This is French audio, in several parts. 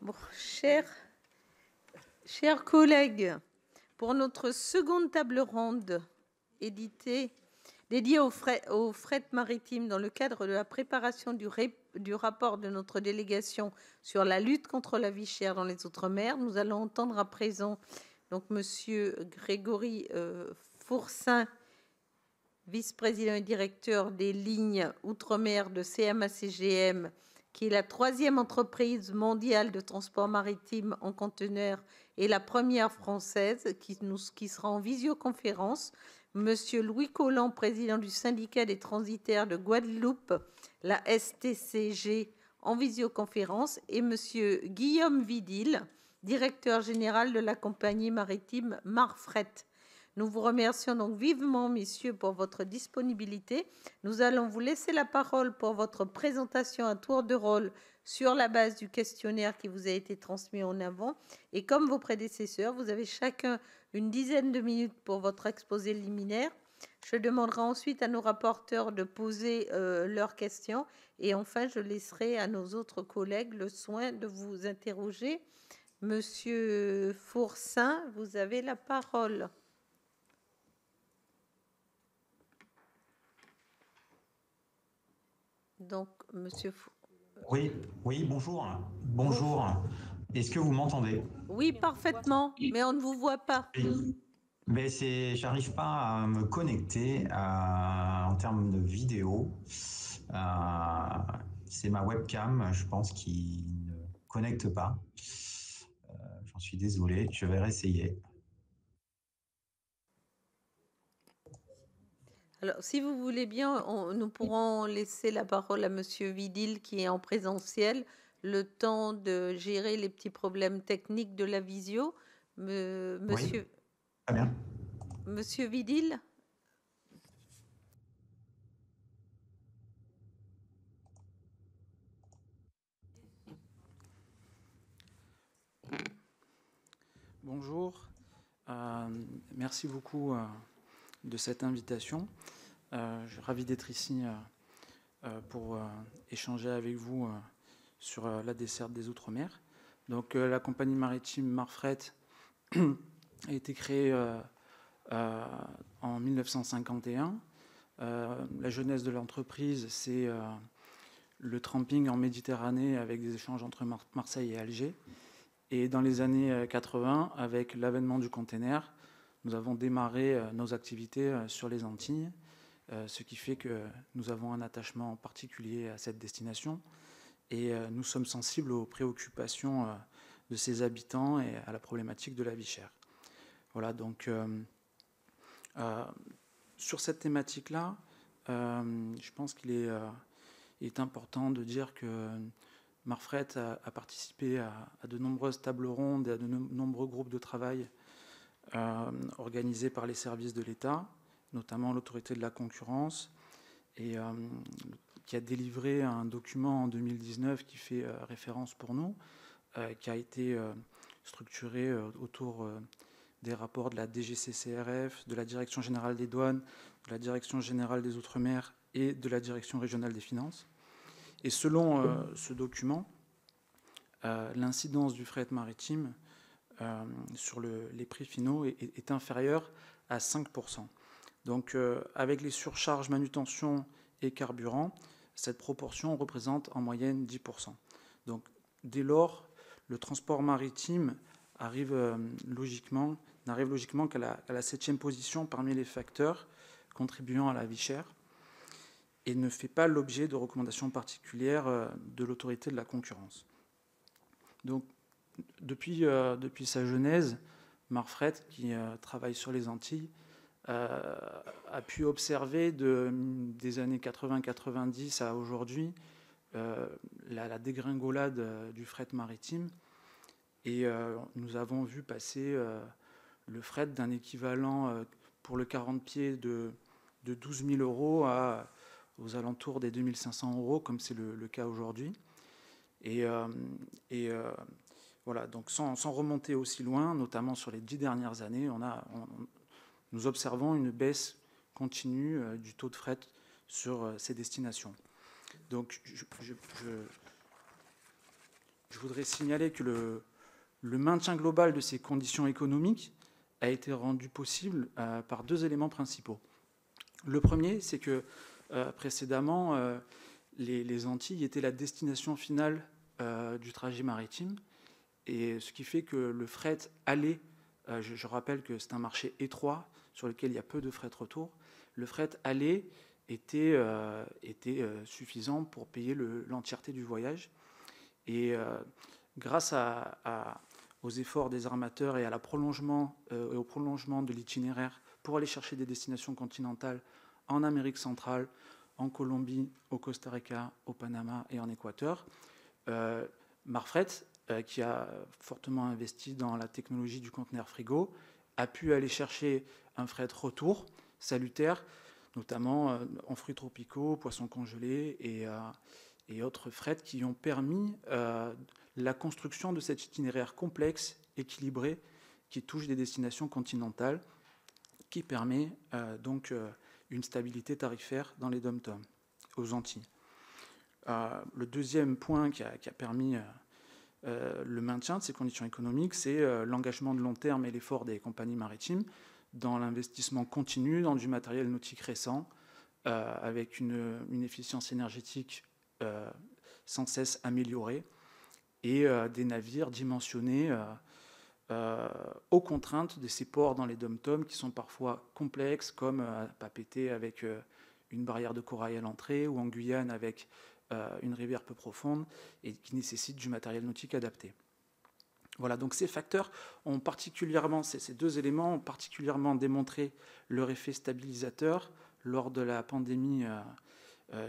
Bon, chers collègues, pour notre seconde table ronde dédiée au fret maritime dans le cadre de la préparation du rapport de notre délégation sur la lutte contre la vie chère dans les Outre-mer, nous allons entendre à présent donc Monsieur Grégory Fourcin, vice-président et directeur des lignes Outre-mer de CMA-CGM, qui est la 3e entreprise mondiale de transport maritime en conteneurs et la première française, qui sera en visioconférence. Monsieur Louis Colland, président du syndicat des transitaires de Guadeloupe, la STCG, en visioconférence, et Monsieur Guillaume Vidil, directeur général de la compagnie maritime Marfret. Nous vous remercions donc vivement, messieurs, pour votre disponibilité. Nous allons vous laisser la parole pour votre présentation à tour de rôle sur la base du questionnaire qui vous a été transmis en avant. Et comme vos prédécesseurs, vous avez chacun une dizaine de minutes pour votre exposé liminaire. Je demanderai ensuite à nos rapporteurs de poser leurs questions. Et enfin, je laisserai à nos autres collègues le soin de vous interroger. Monsieur Fourcin, vous avez la parole. Donc, monsieur... Oui, bonjour. Bonjour. Est-ce que vous m'entendez? Oui, parfaitement, mais on ne vous voit pas. Oui. Mais j'arrive pas à me connecter en termes de vidéo. C'est ma webcam, je pense, qui ne connecte pas. J'en suis désolé, je vais réessayer. Alors, si vous voulez bien, nous pourrons laisser la parole à monsieur Vidil, qui est en présentiel, le temps de gérer les petits problèmes techniques de la visio. Oui, très bien. Monsieur Vidil? Bonjour, merci beaucoup de cette invitation. Je suis ravi d'être ici pour échanger avec vous sur la desserte des Outre-mer. Donc la compagnie maritime Marfret a été créée en 1951. La jeunesse de l'entreprise, c'est le tramping en Méditerranée avec des échanges entre Marseille et Alger. Et dans les années 80, avec l'avènement du container, nous avons démarré nos activités sur les Antilles, ce qui fait que nous avons un attachement particulier à cette destination et nous sommes sensibles aux préoccupations de ses habitants et à la problématique de la vie chère. Voilà, donc sur cette thématique-là, je pense qu'il est important de dire que Marfret a participé à de nombreuses tables rondes et à de nombreux groupes de travail organisés par les services de l'État, notamment l'autorité de la concurrence, et qui a délivré un document en 2019 qui fait référence pour nous, qui a été structuré autour des rapports de la DGCCRF, de la Direction générale des douanes, de la Direction générale des Outre-mer et de la Direction régionale des finances. Et selon ce document, l'incidence du fret maritime sur les prix finaux est inférieure à 5%. Donc avec les surcharges manutention et carburant, cette proportion représente en moyenne 10%. Donc dès lors, le transport maritime n'arrive logiquement qu'à la 7e position parmi les facteurs contribuant à la vie chère, et ne fait pas l'objet de recommandations particulières de l'autorité de la concurrence. Donc, depuis sa genèse, Marfret, qui travaille sur les Antilles, a pu observer des années 80-90 à aujourd'hui la dégringolade du fret maritime. Et nous avons vu passer le fret d'un équivalent pour le 40 pieds de 12 000 euros aux alentours des 2 500 euros, comme c'est le cas aujourd'hui. Et voilà, donc sans remonter aussi loin, notamment sur les 10 dernières années, nous observons une baisse continue du taux de fret sur ces destinations. Donc je je voudrais signaler que le maintien global de ces conditions économiques a été rendu possible par deux éléments principaux. Le premier, c'est que précédemment, les Antilles étaient la destination finale du trajet maritime, et ce qui fait que le fret aller, je rappelle que c'est un marché étroit sur lequel il y a peu de fret retour, le fret aller était suffisant pour payer l'entièreté du voyage. Et grâce aux efforts des armateurs et au prolongement de l'itinéraire pour aller chercher des destinations continentales en Amérique centrale, en Colombie, au Costa Rica, au Panama et en Équateur, Marfret, qui a fortement investi dans la technologie du conteneur frigo, a pu aller chercher un fret retour salutaire, notamment en fruits tropicaux, poissons congelés et autres frets qui ont permis la construction de cet itinéraire complexe, équilibré, qui touche des destinations continentales, qui permet donc une stabilité tarifaire dans les dom-toms, aux Antilles. Le deuxième point qui a permis le maintien de ces conditions économiques, c'est l'engagement de long terme et l'effort des compagnies maritimes dans l'investissement continu dans du matériel nautique récent, avec une efficience énergétique sans cesse améliorée, et des navires dimensionnés aux contraintes de ces ports dans les dom-toms qui sont parfois complexes, comme à Papeete avec une barrière de corail à l'entrée, ou en Guyane avec une rivière peu profonde, et qui nécessitent du matériel nautique adapté. Voilà, donc ces facteurs ont particulièrement, ces deux éléments ont particulièrement démontré leur effet stabilisateur lors de la pandémie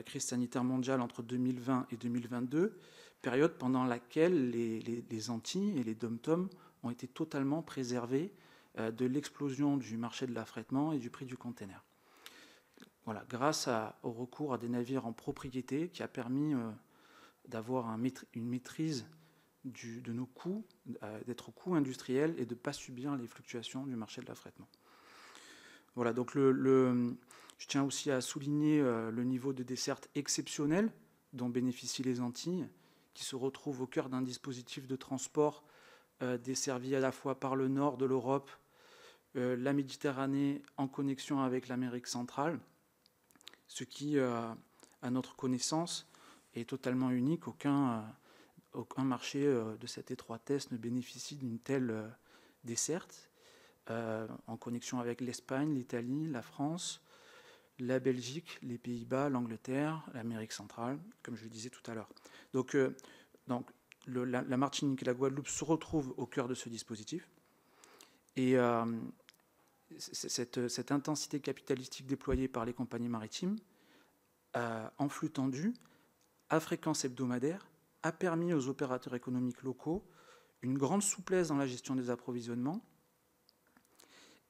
crise sanitaire mondiale entre 2020 et 2022, période pendant laquelle les Antilles et les dom-toms ont été totalement préservés de l'explosion du marché de l'affrètement et du prix du container. Voilà, grâce au recours à des navires en propriété qui a permis d'avoir une maîtrise de nos coûts, d'être coûts industriels et de ne pas subir les fluctuations du marché de l'affrètement. Voilà, donc je tiens aussi à souligner le niveau de desserte exceptionnel dont bénéficient les Antilles, qui se retrouvent au cœur d'un dispositif de transport desservi à la fois par le nord de l'Europe, la Méditerranée en connexion avec l'Amérique centrale, ce qui, à notre connaissance, est totalement unique. Aucun marché de cette étroitesse ne bénéficie d'une telle desserte, en connexion avec l'Espagne, l'Italie, la France, la Belgique, les Pays-Bas, l'Angleterre, l'Amérique centrale, comme je le disais tout à l'heure. Donc la Martinique et la Guadeloupe se retrouvent au cœur de ce dispositif. Et cette intensité capitalistique déployée par les compagnies maritimes, en flux tendu, à fréquence hebdomadaire, a permis aux opérateurs économiques locaux une grande souplesse dans la gestion des approvisionnements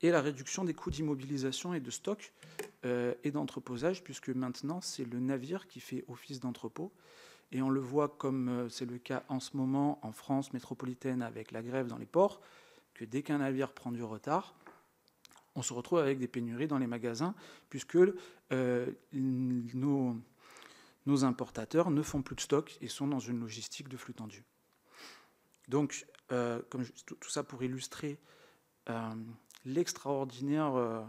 et la réduction des coûts d'immobilisation et de stock et d'entreposage, puisque maintenant c'est le navire qui fait office d'entrepôt. Et on le voit comme c'est le cas en ce moment en France métropolitaine avec la grève dans les ports, que dès qu'un navire prend du retard, on se retrouve avec des pénuries dans les magasins, puisque nos importateurs ne font plus de stock et sont dans une logistique de flux tendu. Donc, tout ça pour illustrer l'extraordinaire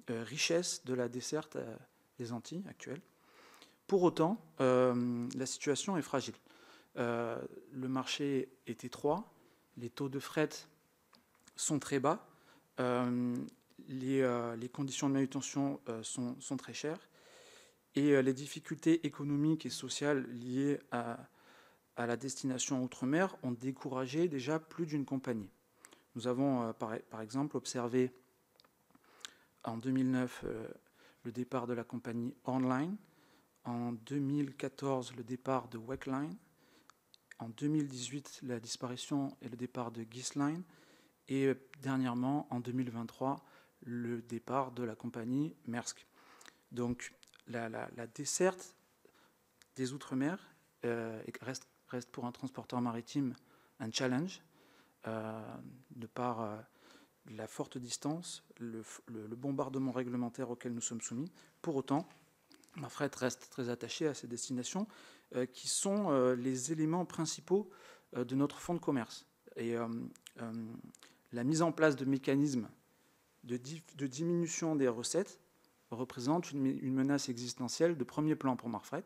richesse de la desserte des Antilles actuelle. Pour autant, la situation est fragile. Le marché est étroit, les taux de fret sont très bas, les conditions de manutention sont très chères, et les difficultés économiques et sociales liées à la destination outre-mer ont découragé déjà plus d'une compagnie. Nous avons par exemple observé en 2009 le départ de la compagnie Hornline, en 2014 le départ de Wakeline, en 2018 la disparition et le départ de Gisline, et dernièrement en 2023 le départ de la compagnie Maersk. Donc la desserte des Outre-mer reste pour un transporteur maritime un challenge, de par la forte distance, le bombardement réglementaire auquel nous sommes soumis. Pour autant, Marfret reste très attaché à ces destinations qui sont les éléments principaux de notre fonds de commerce. Et la mise en place de mécanismes de diminution des recettes représente une menace existentielle de premier plan pour Marfret,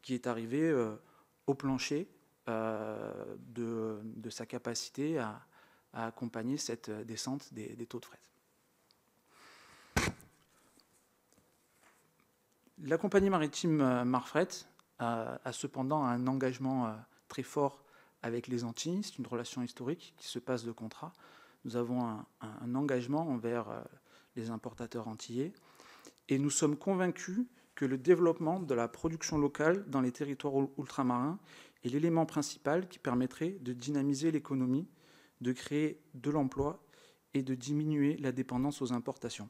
qui est arrivé au plancher de sa capacité à accompagner cette descente des taux de fret. La compagnie maritime Marfret a cependant un engagement très fort avec les Antilles. C'est une relation historique qui se passe de contrat. Nous avons un engagement envers les importateurs antillais et nous sommes convaincus que le développement de la production locale dans les territoires ultramarins est l'élément principal qui permettrait de dynamiser l'économie, de créer de l'emploi et de diminuer la dépendance aux importations.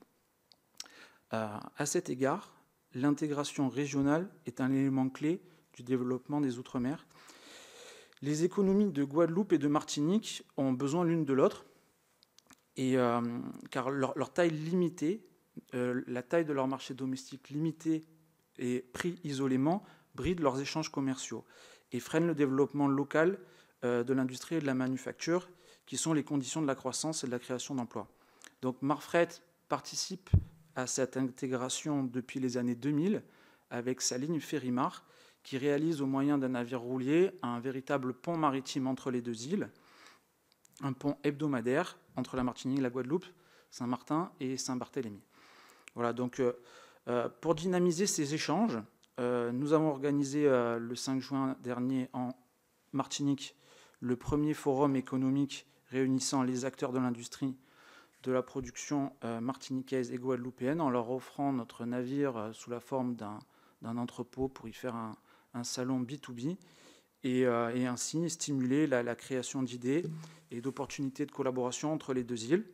À cet égard, l'intégration régionale est un élément clé du développement des Outre-mer. Les économies de Guadeloupe et de Martinique ont besoin l'une de l'autre, car leur taille limitée, la taille de leur marché domestique limitée et pris isolément brident leurs échanges commerciaux et freinent le développement local de l'industrie et de la manufacture, qui sont les conditions de la croissance et de la création d'emplois. Donc Marfret participe à cette intégration depuis les années 2000 avec sa ligne Ferrimar, qui réalise au moyen d'un navire roulier un véritable pont maritime entre les deux îles, un pont hebdomadaire entre la Martinique, la Guadeloupe, Saint-Martin et Saint-Barthélemy. Voilà, donc pour dynamiser ces échanges, nous avons organisé le 5 juin dernier en Martinique le premier forum économique réunissant les acteurs de l'industrie de la production martiniquaise et guadeloupéenne, en leur offrant notre navire sous la forme d'un entrepôt pour y faire un salon B2B et ainsi stimuler la création d'idées et d'opportunités de collaboration entre les deux îles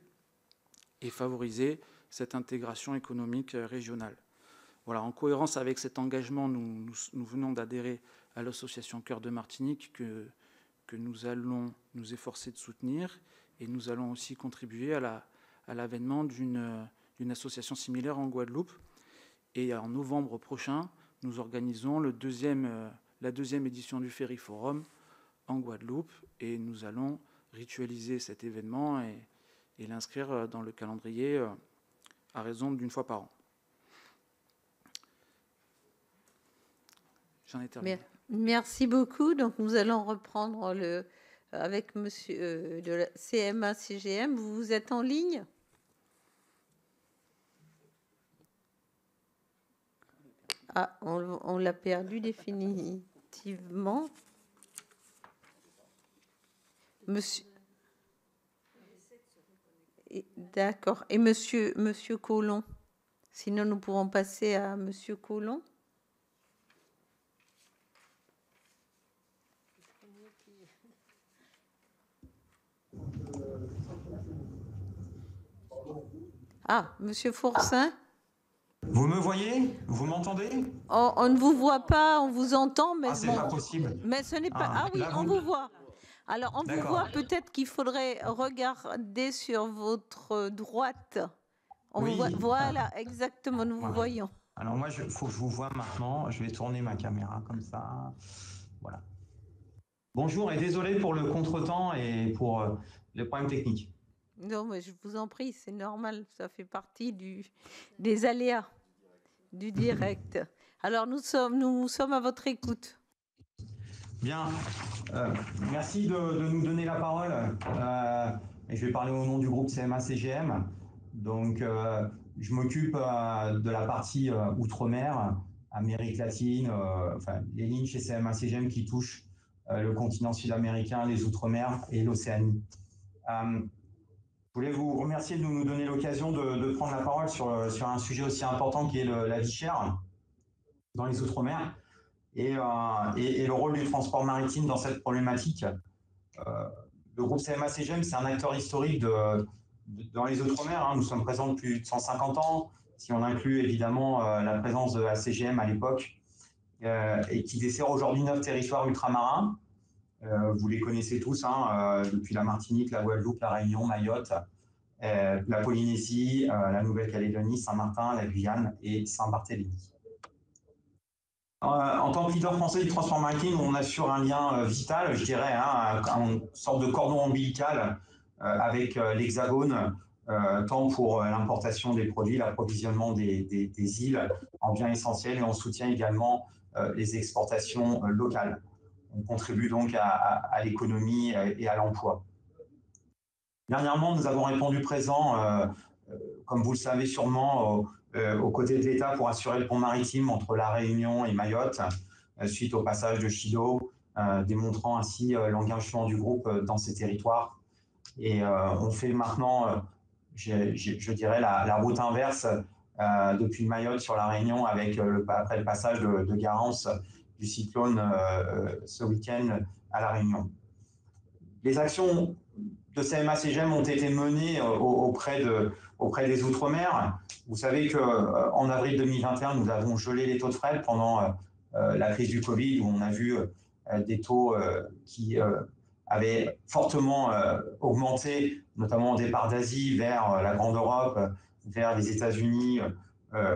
et favoriser cette intégration économique régionale. Voilà, en cohérence avec cet engagement, nous venons d'adhérer à l'association Cœur de Martinique que nous allons nous efforcer de soutenir, et nous allons aussi contribuer à l'avènement d'une association similaire en Guadeloupe. Et en novembre prochain, nous organisons la deuxième édition du Ferry Forum en Guadeloupe, et nous allons ritualiser cet événement et l'inscrire dans le calendrier à raison d'une fois par an. J'en ai terminé. Merci beaucoup. Donc, nous allons reprendre avec monsieur de la CMA-CGM. Vous êtes en ligne? Ah, on l'a perdu définitivement. Monsieur. D'accord. Et monsieur Colomb? Sinon, nous pourrons passer à monsieur Colomb. Ah, monsieur Forcin? Vous me voyez? Vous m'entendez? On ne vous voit pas, on vous entend, mais c'est bon. pas possible. Mais ce n'est pas. Ah oui, là, on vous voit. Alors, on vous voit. Peut-être qu'il faudrait regarder sur votre droite. On vous voit. Voilà, exactement, nous vous voyons. Alors moi, il faut que je vous voie maintenant. Je vais tourner ma caméra comme ça. Voilà. Bonjour et désolé pour le contretemps et pour les problèmes techniques. Non, mais je vous en prie, c'est normal. Ça fait partie des aléas du direct. Alors, nous sommes à votre écoute. Bien. Merci de nous donner la parole. Et je vais parler au nom du groupe CMA-CGM. Donc, je m'occupe de la partie Outre-mer, Amérique latine, enfin, les lignes chez CMA-CGM qui touchent le continent sud-américain, les Outre-mer et l'Océanie. Je voulais vous remercier de nous donner l'occasion de prendre la parole sur un sujet aussi important qui est la vie chère dans les Outre-mer et le rôle du transport maritime dans cette problématique. Le groupe CMA-CGM, c'est un acteur historique dans les Outre-mer. Hein. Nous sommes présents depuis plus de 150 ans, si on inclut évidemment la présence de la CGM à l'époque, et qui dessert aujourd'hui 9 territoires ultramarins. Vous les connaissez tous, hein, depuis la Martinique, la Guadeloupe, la Réunion, Mayotte, la Polynésie, la Nouvelle-Calédonie, Saint-Martin, la Guyane et Saint-Barthélemy. En tant que leader français du transport maritime, on assure un lien vital, je dirais, hein, une sorte de cordon ombilical avec l'Hexagone, tant pour l'importation des produits, l'approvisionnement des îles en biens essentiels, et on soutient également les exportations locales. On contribue donc à l'économie et à l'emploi. Dernièrement, nous avons répondu présent, comme vous le savez sûrement, aux côtés de l'État pour assurer le pont maritime entre La Réunion et Mayotte, suite au passage de Chido, démontrant ainsi l'engagement du groupe dans ces territoires. Et on fait maintenant, je dirais, la route inverse depuis Mayotte sur La Réunion avec après le passage de Garance du cyclone ce week-end à La Réunion. Les actions de CMA-CGM ont été menées auprès des Outre-mer. Vous savez qu'en avril 2021, nous avons gelé les taux de fret pendant la crise du Covid, où on a vu des taux qui avaient fortement augmenté, notamment au départ d'Asie vers la Grande Europe, vers les États-Unis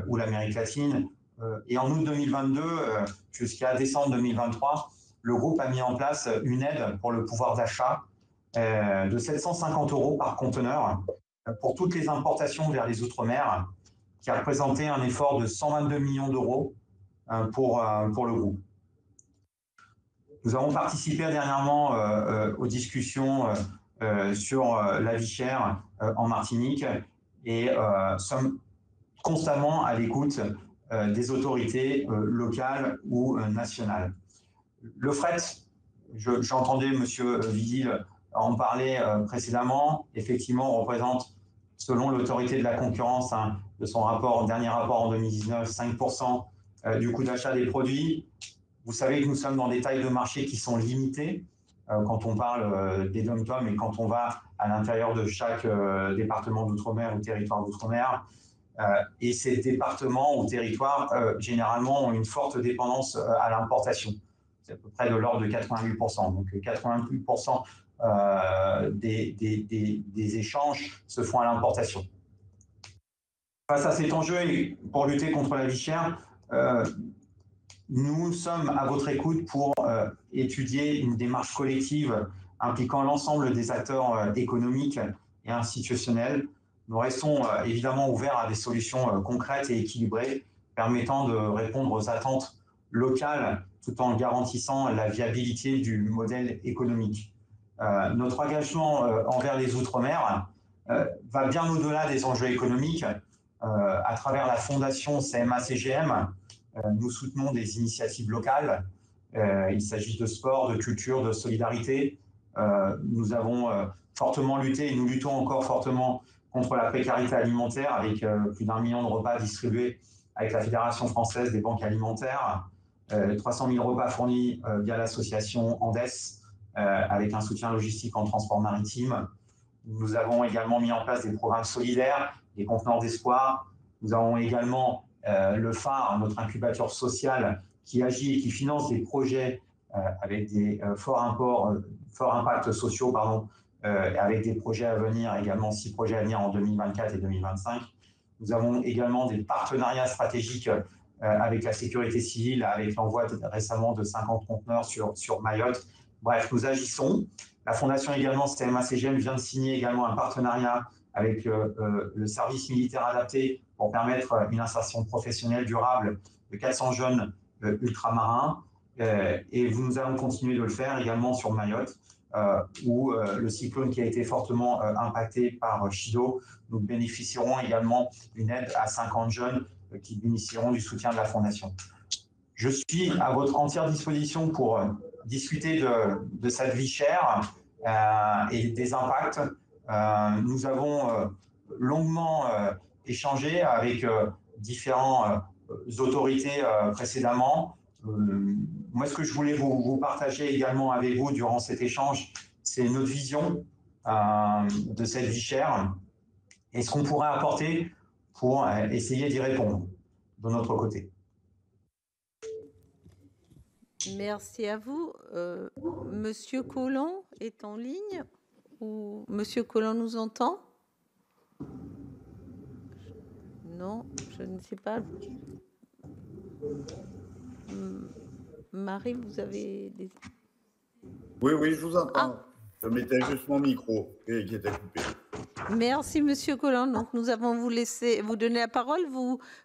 ou l'Amérique latine. Et en août 2022, jusqu'à décembre 2023, le groupe a mis en place une aide pour le pouvoir d'achat de 750 € par conteneur pour toutes les importations vers les Outre-mer, qui a représenté un effort de 122 millions d'euros pour le groupe. Nous avons participé dernièrement aux discussions sur la vie chère en Martinique et sommes constamment à l'écoute des autorités locales ou nationales. Le fret, j'entendais M. Vidil en parler précédemment, effectivement, on représente, selon l'autorité de la concurrence, de son dernier rapport en 2019, 5% du coût d'achat des produits. Vous savez que nous sommes dans des tailles de marché qui sont limitées quand on parle des dom-tom et quand on va à l'intérieur de chaque département d'outre-mer ou territoire d'outre-mer. Et ces départements ou territoires, généralement, ont une forte dépendance à l'importation. C'est à peu près de l'ordre de 88%. Donc 88% des échanges se font à l'importation. Face à cet enjeu et pour lutter contre la vie chère, nous sommes à votre écoute pour étudier une démarche collective impliquant l'ensemble des acteurs économiques et institutionnels. Nous restons évidemment ouverts à des solutions concrètes et équilibrées permettant de répondre aux attentes locales tout en garantissant la viabilité du modèle économique. Notre engagement envers les Outre-mer va bien au-delà des enjeux économiques. À travers la fondation CMA-CGM, nous soutenons des initiatives locales. Il s'agit de sport, de culture, de solidarité. Nous avons fortement lutté et nous luttons encore fortement contre la précarité alimentaire avec plus d'1 million de repas distribués avec la Fédération française des banques alimentaires, 300 000 repas fournis via l'association Andes avec un soutien logistique en transport maritime. Nous avons également mis en place des programmes solidaires, des conteneurs d'espoir. Nous avons également le phare, notre incubateur social qui agit et qui finance des projets avec des forts impacts sociaux, avec des projets à venir, également 6 projets à venir en 2024 et 2025. Nous avons également des partenariats stratégiques avec la sécurité civile, avec l'envoi récemment de 50 conteneurs sur Mayotte. Bref, nous agissons. La fondation également, CMA-CGM, vient de signer également un partenariat avec le service militaire adapté pour permettre une insertion professionnelle durable de 400 jeunes ultramarins. Et nous allons continuer de le faire également sur Mayotte, où le cyclone qui a été fortement impacté par Chido, nous bénéficierons également d'une aide à 50 jeunes qui bénéficieront du soutien de la Fondation. Je suis à votre entière disposition pour discuter de cette vie chère et des impacts. Nous avons longuement échangé avec différentes autorités précédemment. Moi, ce que je voulais vous partager également avec vous durant cet échange, c'est notre vision de cette vie chère et ce qu'on pourrait apporter pour essayer d'y répondre de notre côté. Merci à vous. Monsieur Collomb est en ligne ou Monsieur Collomb nous entend? Non, je ne sais pas. Marie, vous avez des... Oui, oui, je vous entends. Ah, Je mettais juste mon micro qui était coupé. merci, Monsieur Collin. Donc, nous avons vous donner la parole,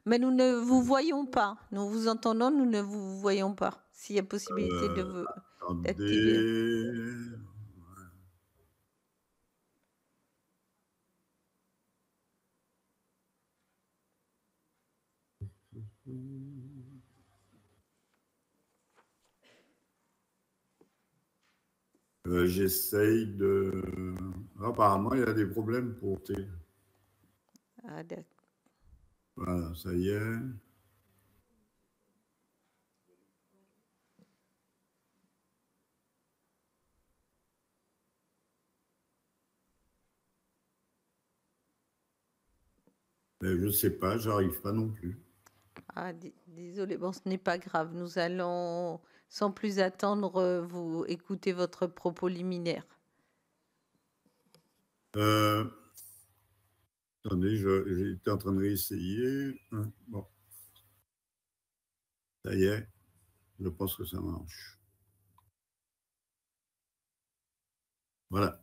mais nous ne vous voyons pas. Nous vous entendons, nous ne vous voyons pas. S'il y a possibilité d'activer. Attendez. J'essaye de... Apparemment, il y a des problèmes pour T. Ah, d'accord. Voilà, ça y est. Mais je ne sais pas, j'arrive pas non plus. Ah, désolé, bon, ce n'est pas grave. Nous allons, sans plus attendre, vous écouter votre propos liminaire. Attendez, j'étais en train de réessayer. Bon. Ça y est, je pense que ça marche. Voilà.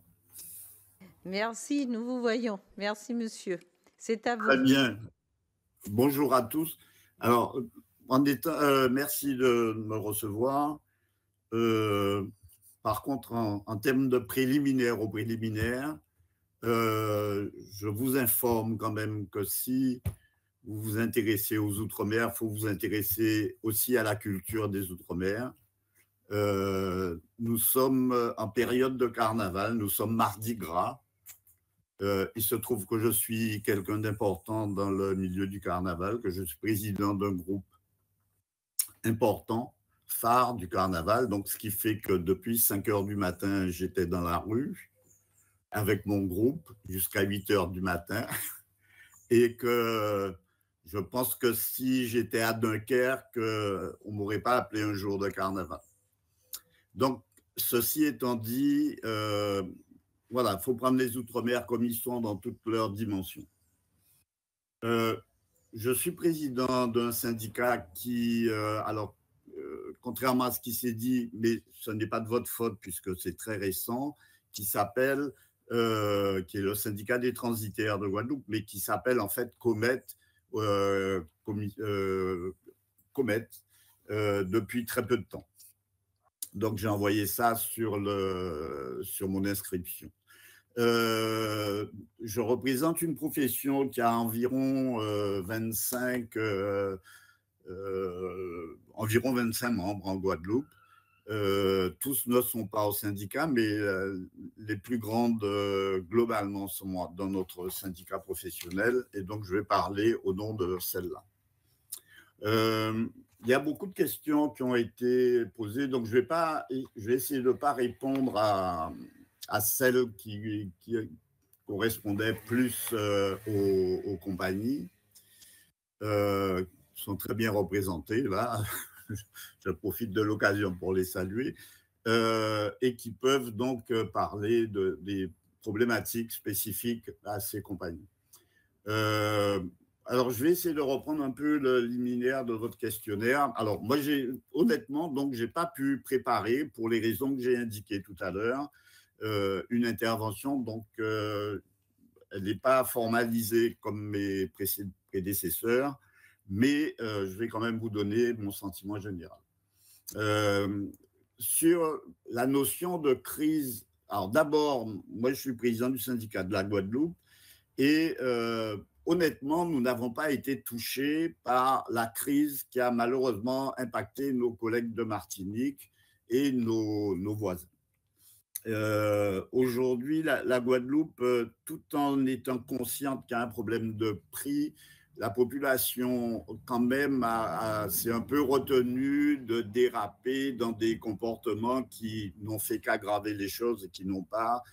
Merci, nous vous voyons. Merci, monsieur. C'est à vous. Très bien. Bonjour à tous. Alors, merci de me recevoir. Par contre, en termes de préliminaire au préliminaire, je vous informe quand même que si vous vous intéressez aux Outre-mer, il faut vous intéresser aussi à la culture des Outre-mer. Nous sommes en période de carnaval, nous sommes mardi gras. Il se trouve que je suis quelqu'un d'important dans le milieu du carnaval, que je suis président d'un groupe important, phare du carnaval, donc ce qui fait que depuis 5 heures du matin, j'étais dans la rue avec mon groupe jusqu'à 8 heures du matin et que je pense que si j'étais à Dunkerque, on ne m'aurait pas appelé un jour de carnaval. Donc, ceci étant dit, voilà, il faut prendre les Outre-mer comme ils sont dans toutes leurs dimensions. Je suis président d'un syndicat qui, contrairement à ce qui s'est dit, mais ce n'est pas de votre faute puisque c'est très récent, qui s'appelle, qui est le syndicat des transitaires de Guadeloupe, mais qui s'appelle en fait Comet, depuis très peu de temps. Donc, j'ai envoyé ça sur mon inscription. Je représente une profession qui a environ 25 membres en Guadeloupe. Tous ne sont pas au syndicat, mais les plus grandes, globalement, sont dans notre syndicat professionnel. Et donc, je vais parler au nom de celle-là. Il y a beaucoup de questions qui ont été posées, donc je vais essayer de ne pas répondre à celles qui correspondaient plus aux compagnies, qui sont très bien représentées là. Je profite de l'occasion pour les saluer, et qui peuvent donc parler des problématiques spécifiques à ces compagnies. Alors, je vais essayer de reprendre un peu le liminaire de votre questionnaire. Alors, moi, honnêtement, donc, je n'ai pas pu préparer, pour les raisons que j'ai indiquées tout à l'heure, une intervention. Donc, elle n'est pas formalisée comme mes prédécesseurs, mais je vais quand même vous donner mon sentiment général. Sur la notion de crise, alors d'abord, moi, je suis président du syndicat de la Guadeloupe et honnêtement, nous n'avons pas été touchés par la crise qui a malheureusement impacté nos collègues de Martinique et nos voisins. Aujourd'hui, la Guadeloupe, tout en étant consciente qu'il y a un problème de prix, la population quand même s'est un peu retenue de déraper dans des comportements qui n'ont fait qu'aggraver les choses et qui n'ont pas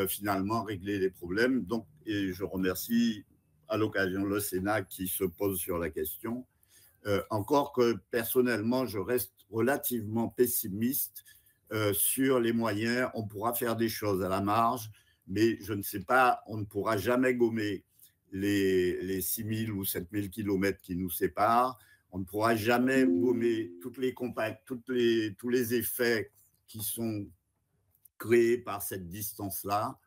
finalement réglé les problèmes. Donc, et je remercie à l'occasion le Sénat qui se pose sur la question. Encore que personnellement, je reste relativement pessimiste sur les moyens. On pourra faire des choses à la marge, mais je ne sais pas, on ne pourra jamais gommer les 6 000 ou 7 000 kilomètres qui nous séparent. On ne pourra jamais gommer tous les effets qui sont créés par cette distance-là.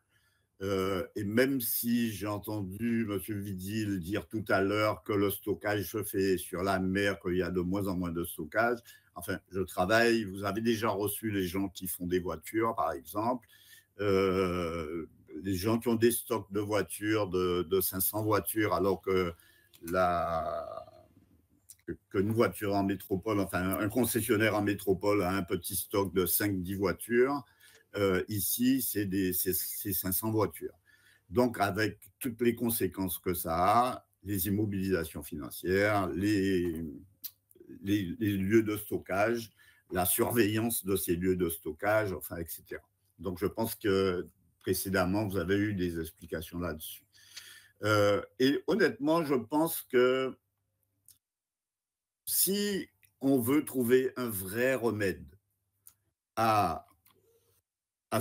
Et même si j'ai entendu M. Vidil dire tout à l'heure que le stockage se fait sur la mer, qu'il y a de moins en moins de stockage, enfin, je travaille, vous avez déjà reçu les gens qui font des voitures, par exemple, les gens qui ont des stocks de voitures, de 500 voitures, alors que qu'une voiture en métropole, enfin un concessionnaire en métropole a un petit stock de 5-10 voitures. Ici, c'est 500 voitures. Donc, avec toutes les conséquences que ça a, les immobilisations financières, les lieux de stockage, la surveillance de ces lieux de stockage, enfin, etc. Donc, je pense que précédemment, vous avez eu des explications là-dessus. Et honnêtement, je pense que si on veut trouver un vrai remède à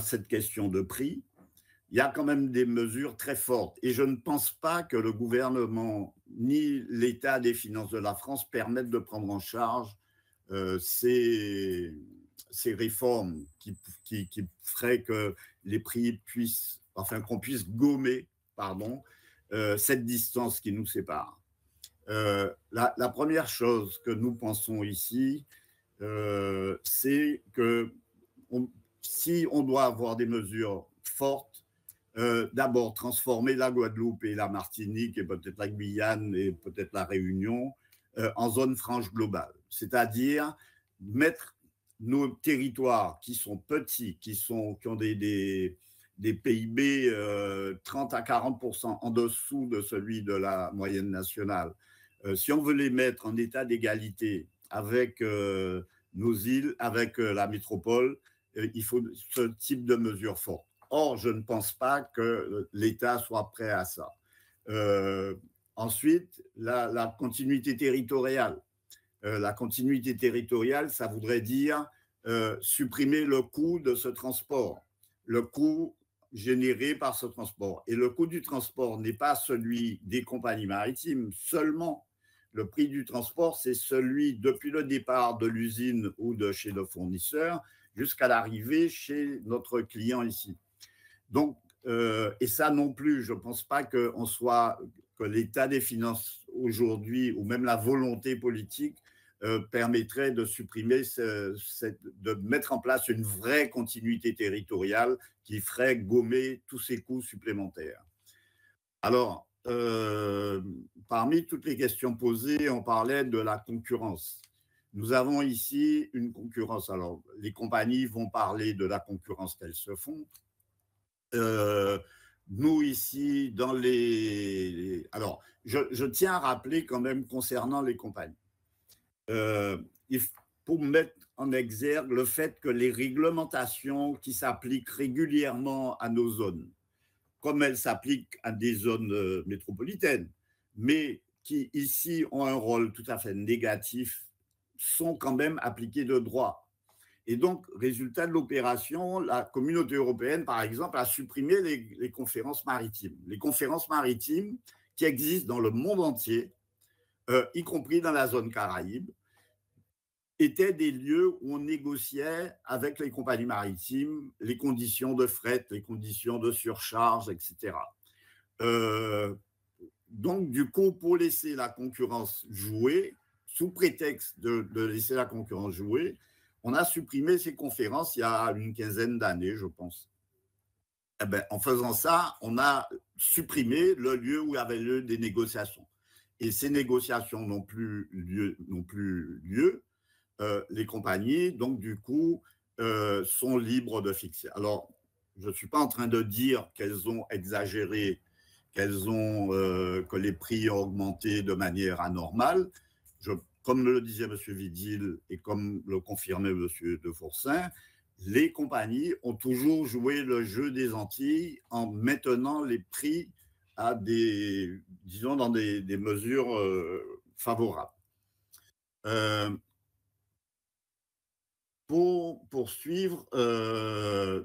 cette question de prix, il y a quand même des mesures très fortes. Et je ne pense pas que le gouvernement ni l'état des finances de la France permettent de prendre en charge ces réformes qui feraient que les prix puissent, enfin qu'on puisse gommer, cette distance qui nous sépare. La première chose que nous pensons ici, c'est que si on doit avoir des mesures fortes, d'abord transformer la Guadeloupe et la Martinique et peut-être la Guyane et peut-être la Réunion en zone franche globale. C'est-à-dire mettre nos territoires qui sont petits, qui ont des PIB 30 à 40% en dessous de celui de la moyenne nationale. Si on veut les mettre en état d'égalité avec nos îles, avec la métropole, il faut ce type de mesures fortes. Or, je ne pense pas que l'État soit prêt à ça. Ensuite, la continuité territoriale. La continuité territoriale, ça voudrait dire supprimer le coût de ce transport, le coût généré par ce transport. Et le coût du transport n'est pas celui des compagnies maritimes seulement. Le prix du transport, c'est celui depuis le départ de l'usine ou de chez le fournisseur jusqu'à l'arrivée chez notre client ici. Donc, et ça non plus, je ne pense pas que l'état des finances aujourd'hui ou même la volonté politique permettrait de supprimer, de mettre en place une vraie continuité territoriale qui ferait gommer tous ces coûts supplémentaires. Alors, parmi toutes les questions posées, on parlait de la concurrence. Nous avons ici une concurrence. Alors, les compagnies vont parler de la concurrence qu'elles se font. Nous, ici, dans les... Alors, je tiens à rappeler quand même concernant les compagnies, pour mettre en exergue le fait que les réglementations qui s'appliquent régulièrement à nos zones, comme elles s'appliquent à des zones métropolitaines, mais qui ici ont un rôle tout à fait négatif, sont quand même appliquées de droit. Et donc, résultat de l'opération, la communauté européenne, par exemple, a supprimé les conférences maritimes. Les conférences maritimes qui existent dans le monde entier, y compris dans la zone Caraïbe, étaient des lieux où on négociait avec les compagnies maritimes les conditions de fret, les conditions de surcharge, etc. Donc, du coup, pour laisser la concurrence jouer, sous prétexte de laisser la concurrence jouer, on a supprimé ces conférences il y a une quinzaine d'années, je pense. Eh bien, en faisant ça, on a supprimé le lieu où avait lieu des négociations. Et ces négociations n'ont plus lieu. Les compagnies, donc du coup, sont libres de fixer. Alors, je ne suis pas en train de dire qu'elles ont exagéré, que les prix ont augmenté de manière anormale. Comme le disait M. Vidil et comme le confirmait M. De Fourcin, les compagnies ont toujours joué le jeu des Antilles en maintenant les prix à dans des mesures favorables. Pour poursuivre,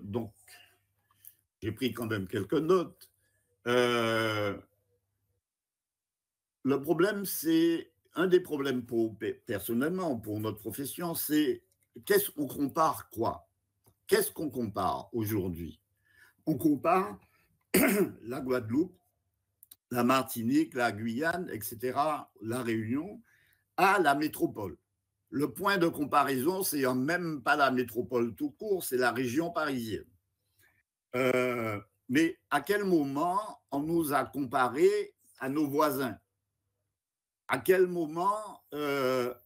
donc, j'ai pris quand même quelques notes. Le problème, c'est un des problèmes personnellement pour notre profession, c'est qu'est-ce qu'on compare quoi? Qu'est-ce qu'on compare aujourd'hui? On compare la Guadeloupe, la Martinique, la Guyane, etc., la Réunion, à la métropole. Le point de comparaison, c'est même pas la métropole tout court, c'est la région parisienne. Mais à quel moment on nous a comparé à nos voisins? À quel moment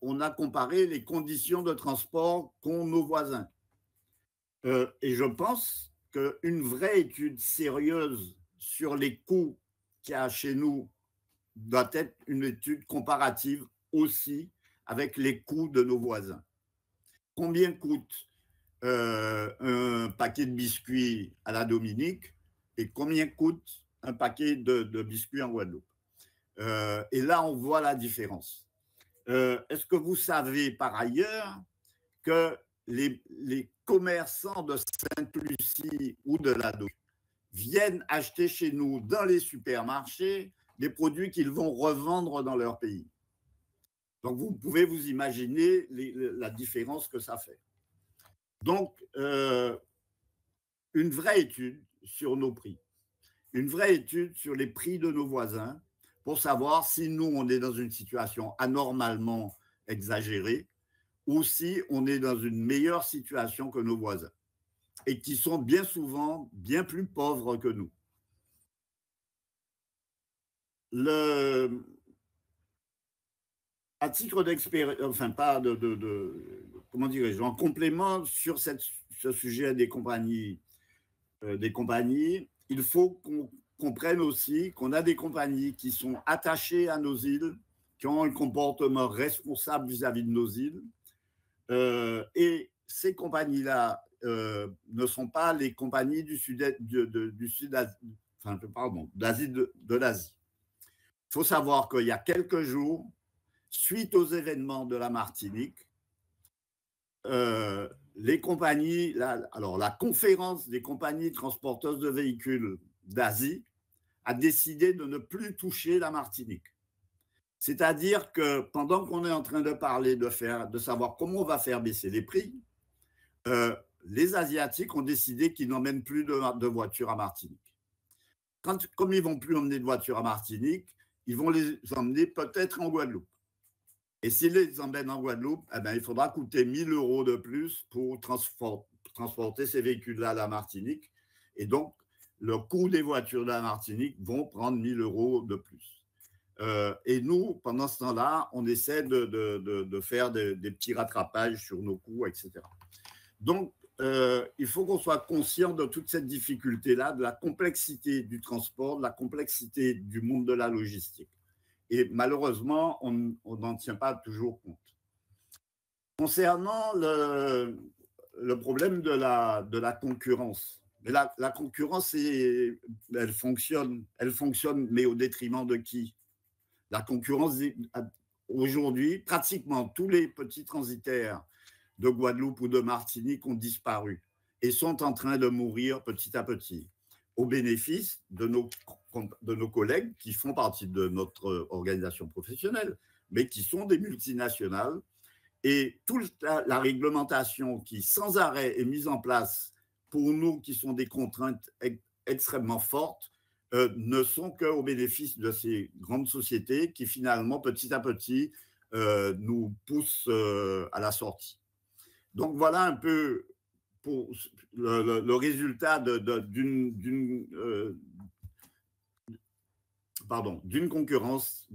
on a comparé les conditions de transport qu'ont nos voisins? Et je pense qu'une vraie étude sérieuse sur les coûts qu'il y a chez nous doit être une étude comparative aussi avec les coûts de nos voisins. Combien coûte un paquet de biscuits à la Dominique et combien coûte un paquet de biscuits en Guadeloupe? Et là, on voit la différence. Est-ce que vous savez par ailleurs que les commerçants de Sainte-Lucie ou de la Dominique viennent acheter chez nous dans les supermarchés des produits qu'ils vont revendre dans leur pays? Donc, vous pouvez vous imaginer la différence que ça fait. Donc, une vraie étude sur nos prix, une vraie étude sur les prix de nos voisins pour savoir si nous, on est dans une situation anormalement exagérée ou si on est dans une meilleure situation que nos voisins et qui sont bien souvent bien plus pauvres que nous. À titre d'expérience, enfin pas comment dirais-je, en complément sur ce sujet des compagnies, il faut qu'on comprenne aussi qu'on a des compagnies qui sont attachées à nos îles, qui ont un comportement responsable vis-à-vis de nos îles, et ces compagnies-là ne sont pas les compagnies du sud-est, d'Asie, de l'Asie. Il faut savoir qu'il y a quelques jours, suite aux événements de la Martinique, les compagnies, la conférence des compagnies transporteuses de véhicules d'Asie a décidé de ne plus toucher la Martinique. C'est-à-dire que pendant qu'on est en train de parler de savoir comment on va faire baisser les prix, les Asiatiques ont décidé qu'ils n'emmènent plus de voitures à Martinique. Comme ils ne vont plus emmener de voitures à Martinique, ils vont les emmener peut-être en Guadeloupe. Et s'ils les emmènent en Guadeloupe, eh bien, il faudra coûter 1 000 € de plus pour transporter ces véhicules-là à la Martinique. Et donc, le coût des voitures de la Martinique vont prendre 1 000 € de plus. Et nous, pendant ce temps-là, on essaie de faire des petits rattrapages sur nos coûts, etc. Donc, il faut qu'on soit conscient de toute cette difficulté-là, de la complexité du transport, de la complexité du monde de la logistique. Et malheureusement, on n'en tient pas toujours compte. Concernant le problème de la concurrence, mais la concurrence, elle fonctionne, mais au détriment de qui? La concurrence, aujourd'hui, pratiquement tous les petits transitaires de Guadeloupe ou de Martinique ont disparu et sont en train de mourir petit à petit, au bénéfice de nos collègues qui font partie de notre organisation professionnelle, mais qui sont des multinationales. Et toute la réglementation qui, sans arrêt, est mise en place pour nous, qui sont des contraintes extrêmement fortes, ne sont qu'au bénéfice de ces grandes sociétés qui, finalement, petit à petit, nous poussent à la sortie. Donc, voilà un peu pour le résultat d'une concurrence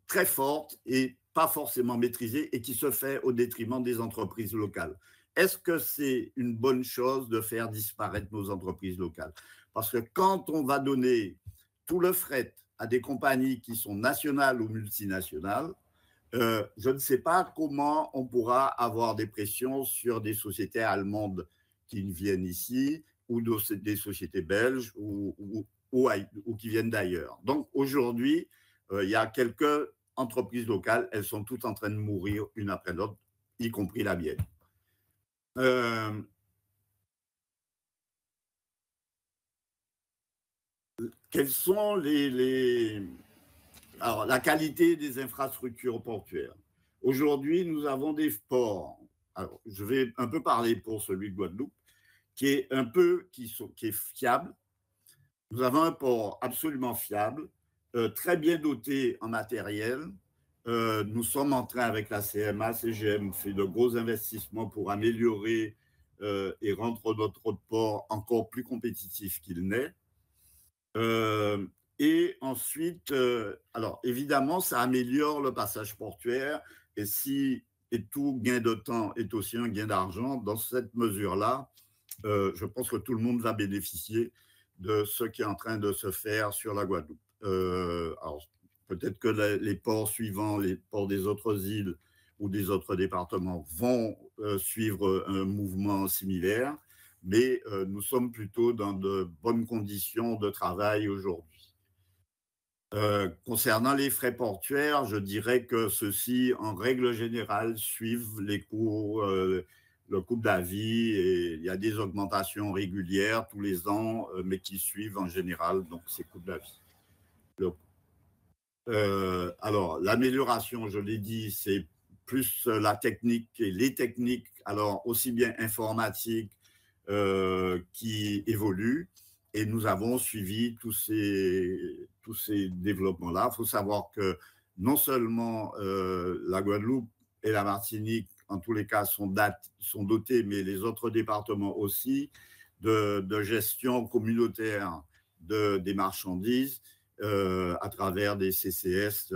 très forte et pas forcément maîtrisée et qui se fait au détriment des entreprises locales. Est-ce que c'est une bonne chose de faire disparaître nos entreprises locales? Parce que quand on va donner tout le fret à des compagnies qui sont nationales ou multinationales, je ne sais pas comment on pourra avoir des pressions sur des sociétés allemandes qui viennent ici ou des sociétés belges ou qui viennent d'ailleurs. Donc aujourd'hui, il y a quelques entreprises locales, elles sont toutes en train de mourir une après l'autre, y compris la mienne. Quels sont alors, la qualité des infrastructures portuaires. Aujourd'hui, nous avons des ports. Alors, je vais un peu parler pour celui de Guadeloupe, qui est fiable. Nous avons un port absolument fiable, très bien doté en matériel. Nous sommes en train, avec la CMA, CGM, fait de gros investissements pour améliorer et rendre notre port encore plus compétitif qu'il n'est. Et ensuite, alors évidemment, ça améliore le passage portuaire et tout gain de temps est aussi un gain d'argent. Dans cette mesure-là, je pense que tout le monde va bénéficier de ce qui est en train de se faire sur la Guadeloupe. Alors, peut-être que les ports suivants, les ports des autres îles ou des autres départements vont suivre un mouvement similaire, mais nous sommes plutôt dans de bonnes conditions de travail aujourd'hui. Concernant les frais portuaires, je dirais que ceux-ci, en règle générale, suivent les cours, le coût de la vie, et il y a des augmentations régulières tous les ans, mais qui suivent en général donc ces coûts de la vie. Alors, l'amélioration, je l'ai dit, c'est plus la technique et les techniques, alors aussi bien informatiques qui évoluent, et nous avons suivi tous ces développements-là. Il faut savoir que non seulement la Guadeloupe et la Martinique, en tous les cas, sont dotés, mais les autres départements aussi, de gestion communautaire des marchandises à travers des CCS,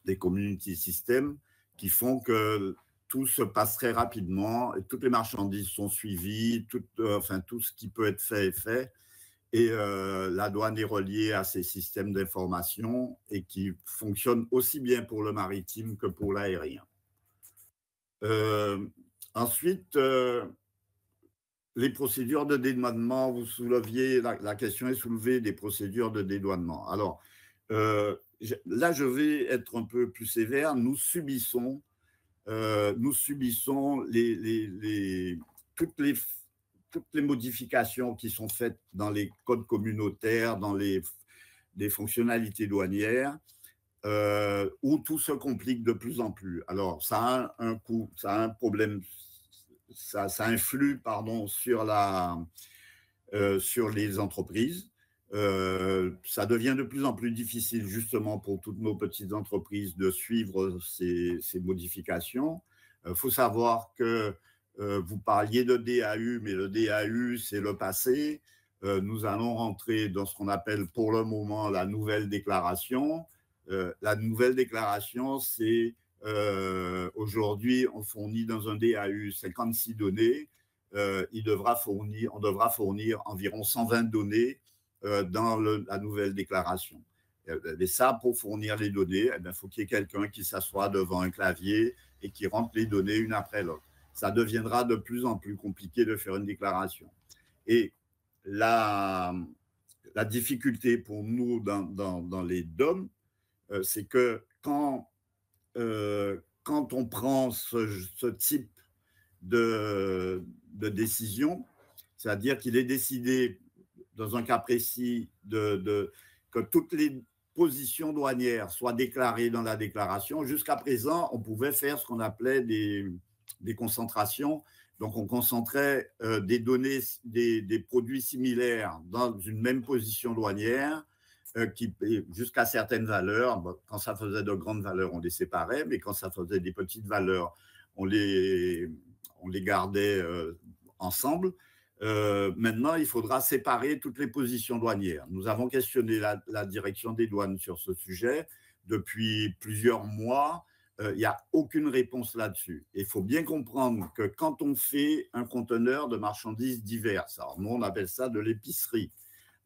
des community systems, qui font que tout se passe très rapidement, et toutes les marchandises sont suivies, tout ce qui peut être fait est fait, et la douane est reliée à ces systèmes d'information et qui fonctionnent aussi bien pour le maritime que pour l'aérien. Ensuite, les procédures de dédouanement, vous souleviez, la question est soulevée des procédures de dédouanement. Alors, là, je vais être un peu plus sévère. Nous subissons toutes les modifications qui sont faites dans les codes communautaires, dans les fonctionnalités douanières, où tout se complique de plus en plus. Alors, ça a un coût, ça a un problème, ça influe, sur les entreprises. Ça devient de plus en plus difficile justement pour toutes nos petites entreprises de suivre ces modifications. Il faut savoir que vous parliez de DAU, mais le DAU, c'est le passé. Nous allons rentrer dans ce qu'on appelle pour le moment la nouvelle déclaration. La nouvelle déclaration, c'est aujourd'hui, on fournit dans un DAU 56 données. On devra fournir environ 120 données dans la nouvelle déclaration. Et ça, pour fournir les données, il faut qu'il y ait quelqu'un qui s'assoie devant un clavier et qui rentre les données une après l'autre. Ça deviendra de plus en plus compliqué de faire une déclaration. Et la difficulté pour nous dans les DOM, c'est que quand on prend ce type de décision, c'est-à-dire qu'il est décidé dans un cas précis que toutes les positions douanières soient déclarées dans la déclaration. Jusqu'à présent, on pouvait faire ce qu'on appelait des concentrations. Donc, on concentrait des données, des produits similaires dans une même position douanière jusqu'à certaines valeurs. Quand ça faisait de grandes valeurs, on les séparait, mais quand ça faisait des petites valeurs, on les gardait ensemble. Maintenant, il faudra séparer toutes les positions douanières. Nous avons questionné la direction des douanes sur ce sujet depuis plusieurs mois. Il n'y a aucune réponse là-dessus. Il faut bien comprendre que quand on fait un conteneur de marchandises diverses, alors nous on appelle ça de l'épicerie,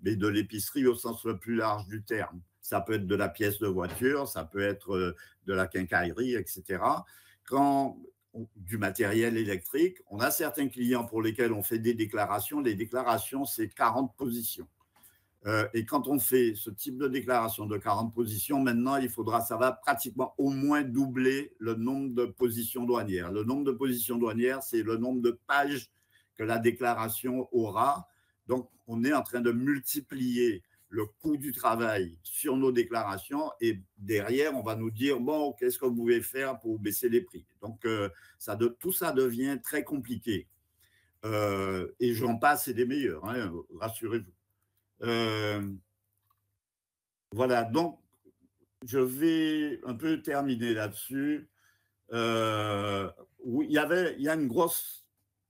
mais de l'épicerie au sens le plus large du terme. Ça peut être de la pièce de voiture, ça peut être de la quincaillerie, etc. Du matériel électrique, on a certains clients pour lesquels on fait des déclarations. Les déclarations, c'est 40 positions. Et quand on fait ce type de déclaration de 40 positions, maintenant, ça va pratiquement au moins doubler le nombre de positions douanières. Le nombre de positions douanières, c'est le nombre de pages que la déclaration aura. Donc, on est en train de multiplier le coût du travail sur nos déclarations et derrière, on va nous dire, bon, qu'est-ce que vous pouvez faire pour baisser les prix? Donc, tout ça devient très compliqué. Et j'en passe, et des meilleurs, hein, rassurez-vous. Voilà, donc, je vais un peu terminer là-dessus. Oui, il y a une grosse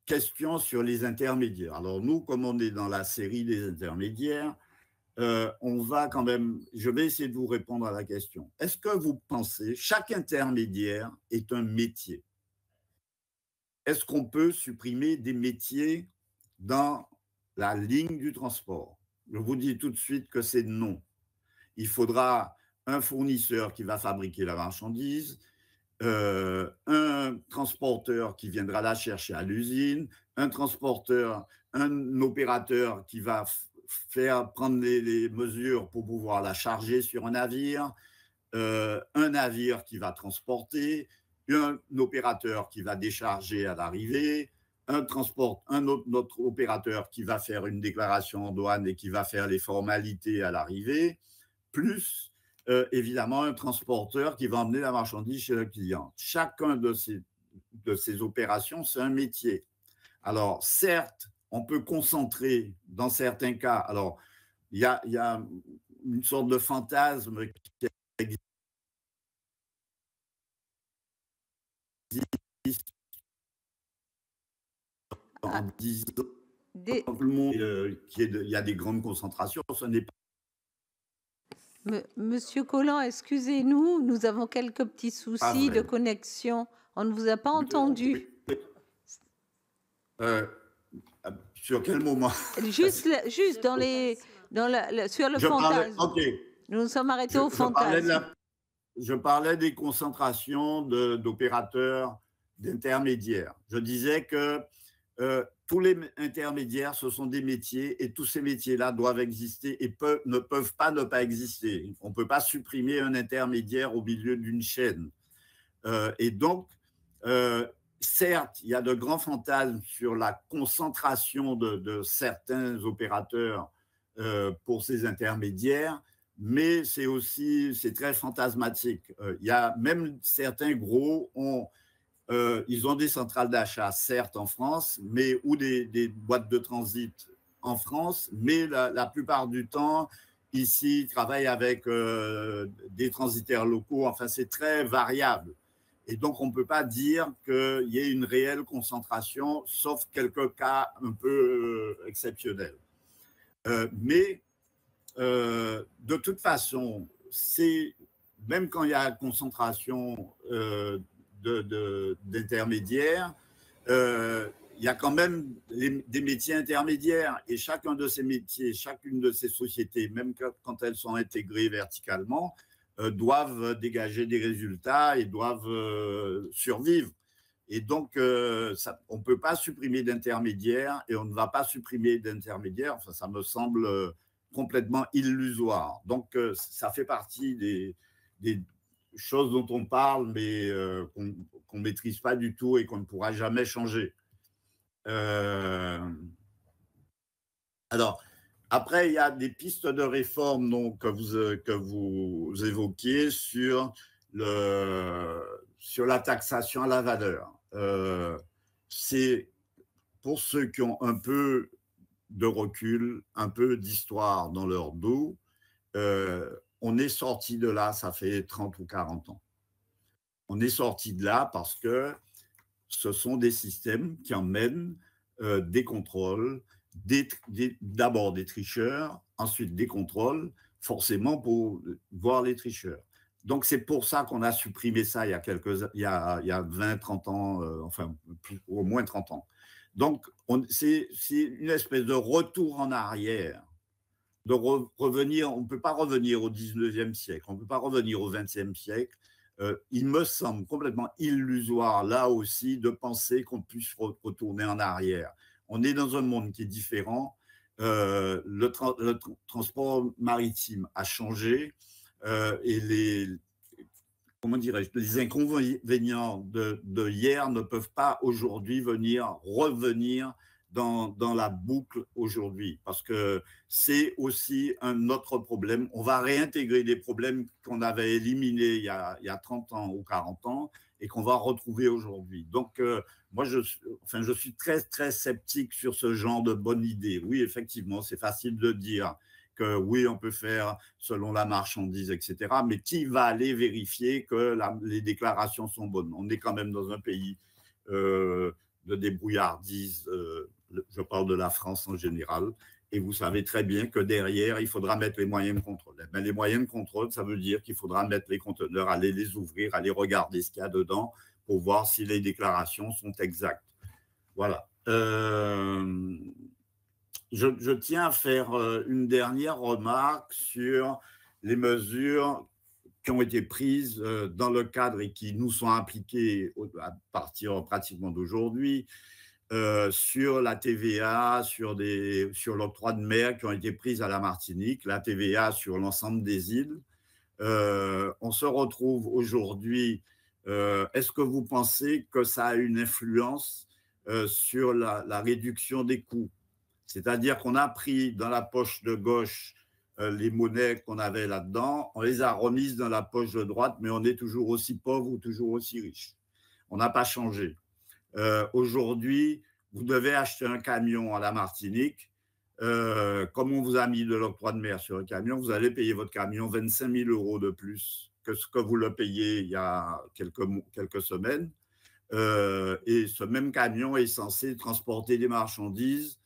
question sur les intermédiaires. Alors nous, comme on est dans la série des intermédiaires, on va quand même, je vais essayer de vous répondre à la question. Est-ce que vous pensez, chaque intermédiaire est un métier? Est-ce qu'on peut supprimer des métiers dans la ligne du transport? Je vous dis tout de suite que c'est non. Il faudra un fournisseur qui va fabriquer la marchandise, un transporteur qui viendra la chercher à l'usine, un transporteur, un opérateur qui va prendre les mesures pour pouvoir la charger sur un navire, un navire qui va transporter, un opérateur qui va décharger à l'arrivée, un autre opérateur qui va faire une déclaration en douane et qui va faire les formalités à l'arrivée, plus évidemment un transporteur qui va emmener la marchandise chez le client. Chacun de ces opérations, c'est un métier. Alors, certes, on peut concentrer dans certains cas. Alors, il y a une sorte de fantasme qui existe en disant tout le monde qu'il y a des grandes concentrations. Ce n'est pas. Monsieur Collant, excusez-nous, nous avons quelques petits soucis de connexion. On ne vous a pas entendu. Sur quel moment? Juste sur le fantasme. Ok. Nous nous sommes arrêtés au fantasme. Je parlais des concentrations d'opérateurs, d'intermédiaires. Je disais que tous les intermédiaires, ce sont des métiers et tous ces métiers-là doivent exister et ne peuvent pas ne pas exister. On ne peut pas supprimer un intermédiaire au milieu d'une chaîne. Et donc, certes, il y a de grands fantasmes sur la concentration de certains opérateurs pour ces intermédiaires, mais c'est très fantasmatique. Il y a même certains gros ils ont des centrales d'achat, certes, en France, mais ou des boîtes de transit en France, mais la plupart du temps, ici, ils travaillent avec des transitaires locaux. Enfin, c'est très variable. Et donc, on ne peut pas dire qu'il y ait une réelle concentration, sauf quelques cas un peu exceptionnels. Mais de toute façon, même quand il y a concentration d'intermédiaires, il y a quand même des métiers intermédiaires et chacun de ces métiers, chacune de ces sociétés, même quand elles sont intégrées verticalement, doivent dégager des résultats et doivent survivre. Et donc, on ne peut pas supprimer d'intermédiaires et on ne va pas supprimer d'intermédiaires. Enfin, ça me semble complètement illusoire. Donc, ça fait partie des choses dont on parle, mais qu'on ne maîtrise pas du tout et qu'on ne pourra jamais changer. Alors, après, il y a des pistes de réforme donc, que vous évoquiez sur la taxation à la valeur. C'est pour ceux qui ont un peu de recul, un peu d'histoire dans leur dos, on est sorti de là, ça fait 30 ou 40 ans. On est sorti de là parce que ce sont des systèmes qui emmènent des contrôles, d'abord des tricheurs, ensuite des contrôles, forcément pour voir les tricheurs. Donc, c'est pour ça qu'on a supprimé ça il y a 20, 30 ans, enfin, au moins 30 ans. Donc, c'est une espèce de retour en arrière, de revenir. On ne peut pas revenir au 19e siècle, on ne peut pas revenir au 20e siècle. Il me semble complètement illusoire, là aussi, de penser qu'on puisse retourner en arrière. On est dans un monde qui est différent. Le transport maritime a changé et les inconvénients de hier ne peuvent pas aujourd'hui revenir dans la boucle aujourd'hui, parce que c'est aussi un autre problème. On va réintégrer des problèmes qu'on avait éliminés il y a 30 ans ou 40 ans et qu'on va retrouver aujourd'hui. Donc, moi, je suis très, très sceptique sur ce genre de bonne idée. Oui, effectivement, c'est facile de dire que oui, on peut faire selon la marchandise, etc. Mais qui va aller vérifier que les déclarations sont bonnes? On est quand même dans un pays de débrouillardise, je parle de la France en général, et vous savez très bien que derrière, il faudra mettre les moyens de contrôle. Mais les moyens de contrôle, ça veut dire qu'il faudra mettre les conteneurs, aller les ouvrir, aller regarder ce qu'il y a dedans pour voir si les déclarations sont exactes. Voilà. Je tiens à faire une dernière remarque sur les mesures qui ont été prises dans le cadre et qui nous sont appliquées à partir pratiquement d'aujourd'hui sur la TVA, sur l'octroi de mer qui ont été prises à la Martinique, la TVA sur l'ensemble des îles. On se retrouve aujourd'hui. Est-ce que vous pensez que ça a une influence sur la réduction des coûts? C'est-à-dire qu'on a pris dans la poche de gauche les monnaies qu'on avait là-dedans, on les a remises dans la poche de droite, mais on est toujours aussi pauvre ou toujours aussi riche. On n'a pas changé. Aujourd'hui, vous devez acheter un camion à la Martinique. Comme on vous a mis de l'octroi de mer sur un camion, vous allez payer votre camion 25 000 € de plus que ce que vous le payez il y a quelques semaines. Et ce même camion est censé transporter des marchandises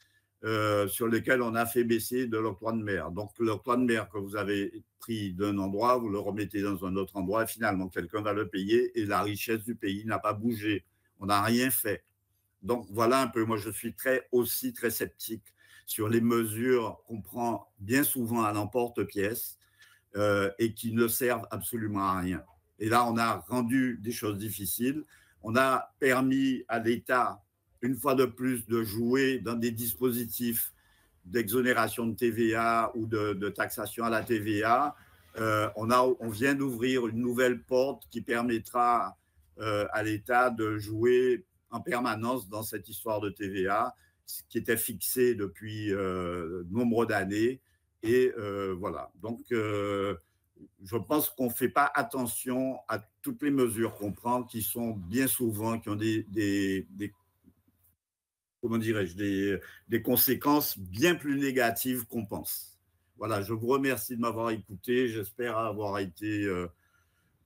sur lesquelles on a fait baisser de l'octroi de mer. Donc, l'octroi de mer que vous avez pris d'un endroit, vous le remettez dans un autre endroit et finalement, quelqu'un va le payer et la richesse du pays n'a pas bougé. On n'a rien fait. Donc, voilà un peu. Moi, je suis aussi très sceptique sur les mesures qu'on prend bien souvent à l'emporte-pièce et qui ne servent absolument à rien. Et là, on a rendu des choses difficiles. On a permis à l'État, une fois de plus, de jouer dans des dispositifs d'exonération de TVA ou de taxation à la TVA. On vient d'ouvrir une nouvelle porte qui permettra à l'État de jouer en permanence dans cette histoire de TVA qui était fixée depuis nombre d'années. Et voilà. Donc, je pense qu'on ne fait pas attention à toutes les mesures qu'on prend qui sont bien souvent, qui ont comment dirais-je, des conséquences bien plus négatives qu'on pense. Voilà, je vous remercie de m'avoir écouté. J'espère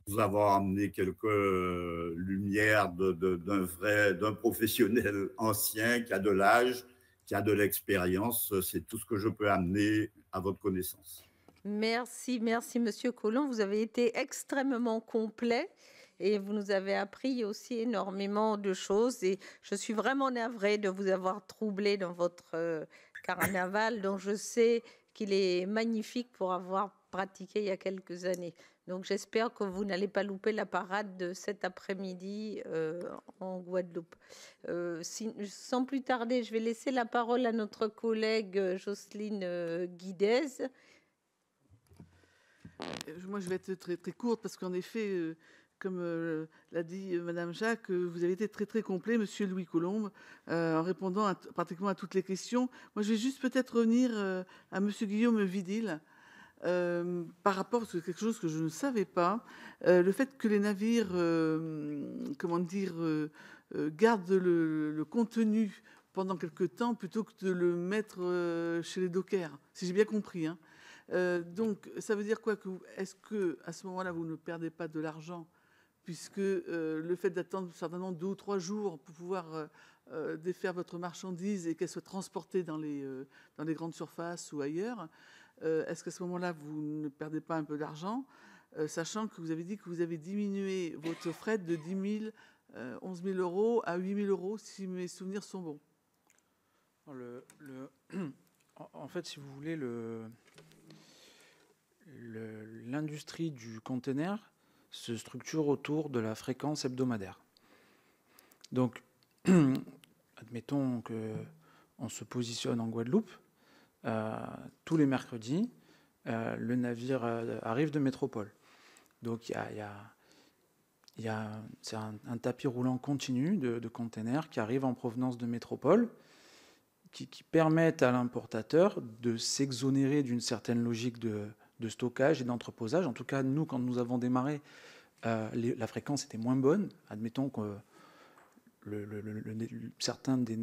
vous avoir amené quelques lumières d'un professionnel ancien qui a de l'âge, qui a de l'expérience. C'est tout ce que je peux amener à votre connaissance. Merci, Monsieur Collomb. Vous avez été extrêmement complet et vous nous avez appris aussi énormément de choses. Et je suis vraiment navrée de vous avoir troublé dans votre carnaval, dont je sais qu'il est magnifique pour avoir pratiqué il y a quelques années. Donc j'espère que vous n'allez pas louper la parade de cet après-midi en Guadeloupe. Sans plus tarder, je vais laisser la parole à notre collègue Jocelyne Guidez. Moi, je vais être très, très courte parce qu'en effet, comme l'a dit Madame Jacques, vous avez été très, très complet, Monsieur Louis Colombe, en répondant pratiquement à toutes les questions. Moi, je vais juste peut-être revenir à Monsieur Guillaume Vidil par rapport, parce que c'est quelque chose que je ne savais pas, le fait que les navires, gardent le contenu pendant quelques temps plutôt que de le mettre chez les dockers, si j'ai bien compris, hein. Donc, ça veut dire quoi? Est-ce que à ce moment-là, vous ne perdez pas de l'argent, puisque le fait d'attendre certainement 2 ou 3 jours pour pouvoir défaire votre marchandise et qu'elle soit transportée dans les grandes surfaces ou ailleurs, est-ce qu'à ce moment-là, vous ne perdez pas un peu d'argent, sachant que vous avez dit que vous avez diminué votre fret de 11 000 € à 8 000 € si mes souvenirs sont bons? En fait, si vous voulez, l'industrie du container se structure autour de la fréquence hebdomadaire. Donc, admettons qu'on se positionne en Guadeloupe, tous les mercredis, le navire arrive de métropole. Donc, c'est un tapis roulant continu de containers qui arrivent en provenance de métropole qui permettent à l'importateur de s'exonérer d'une certaine logique de stockage et d'entreposage. En tout cas, nous, quand nous avons démarré, la fréquence était moins bonne. Admettons que certains des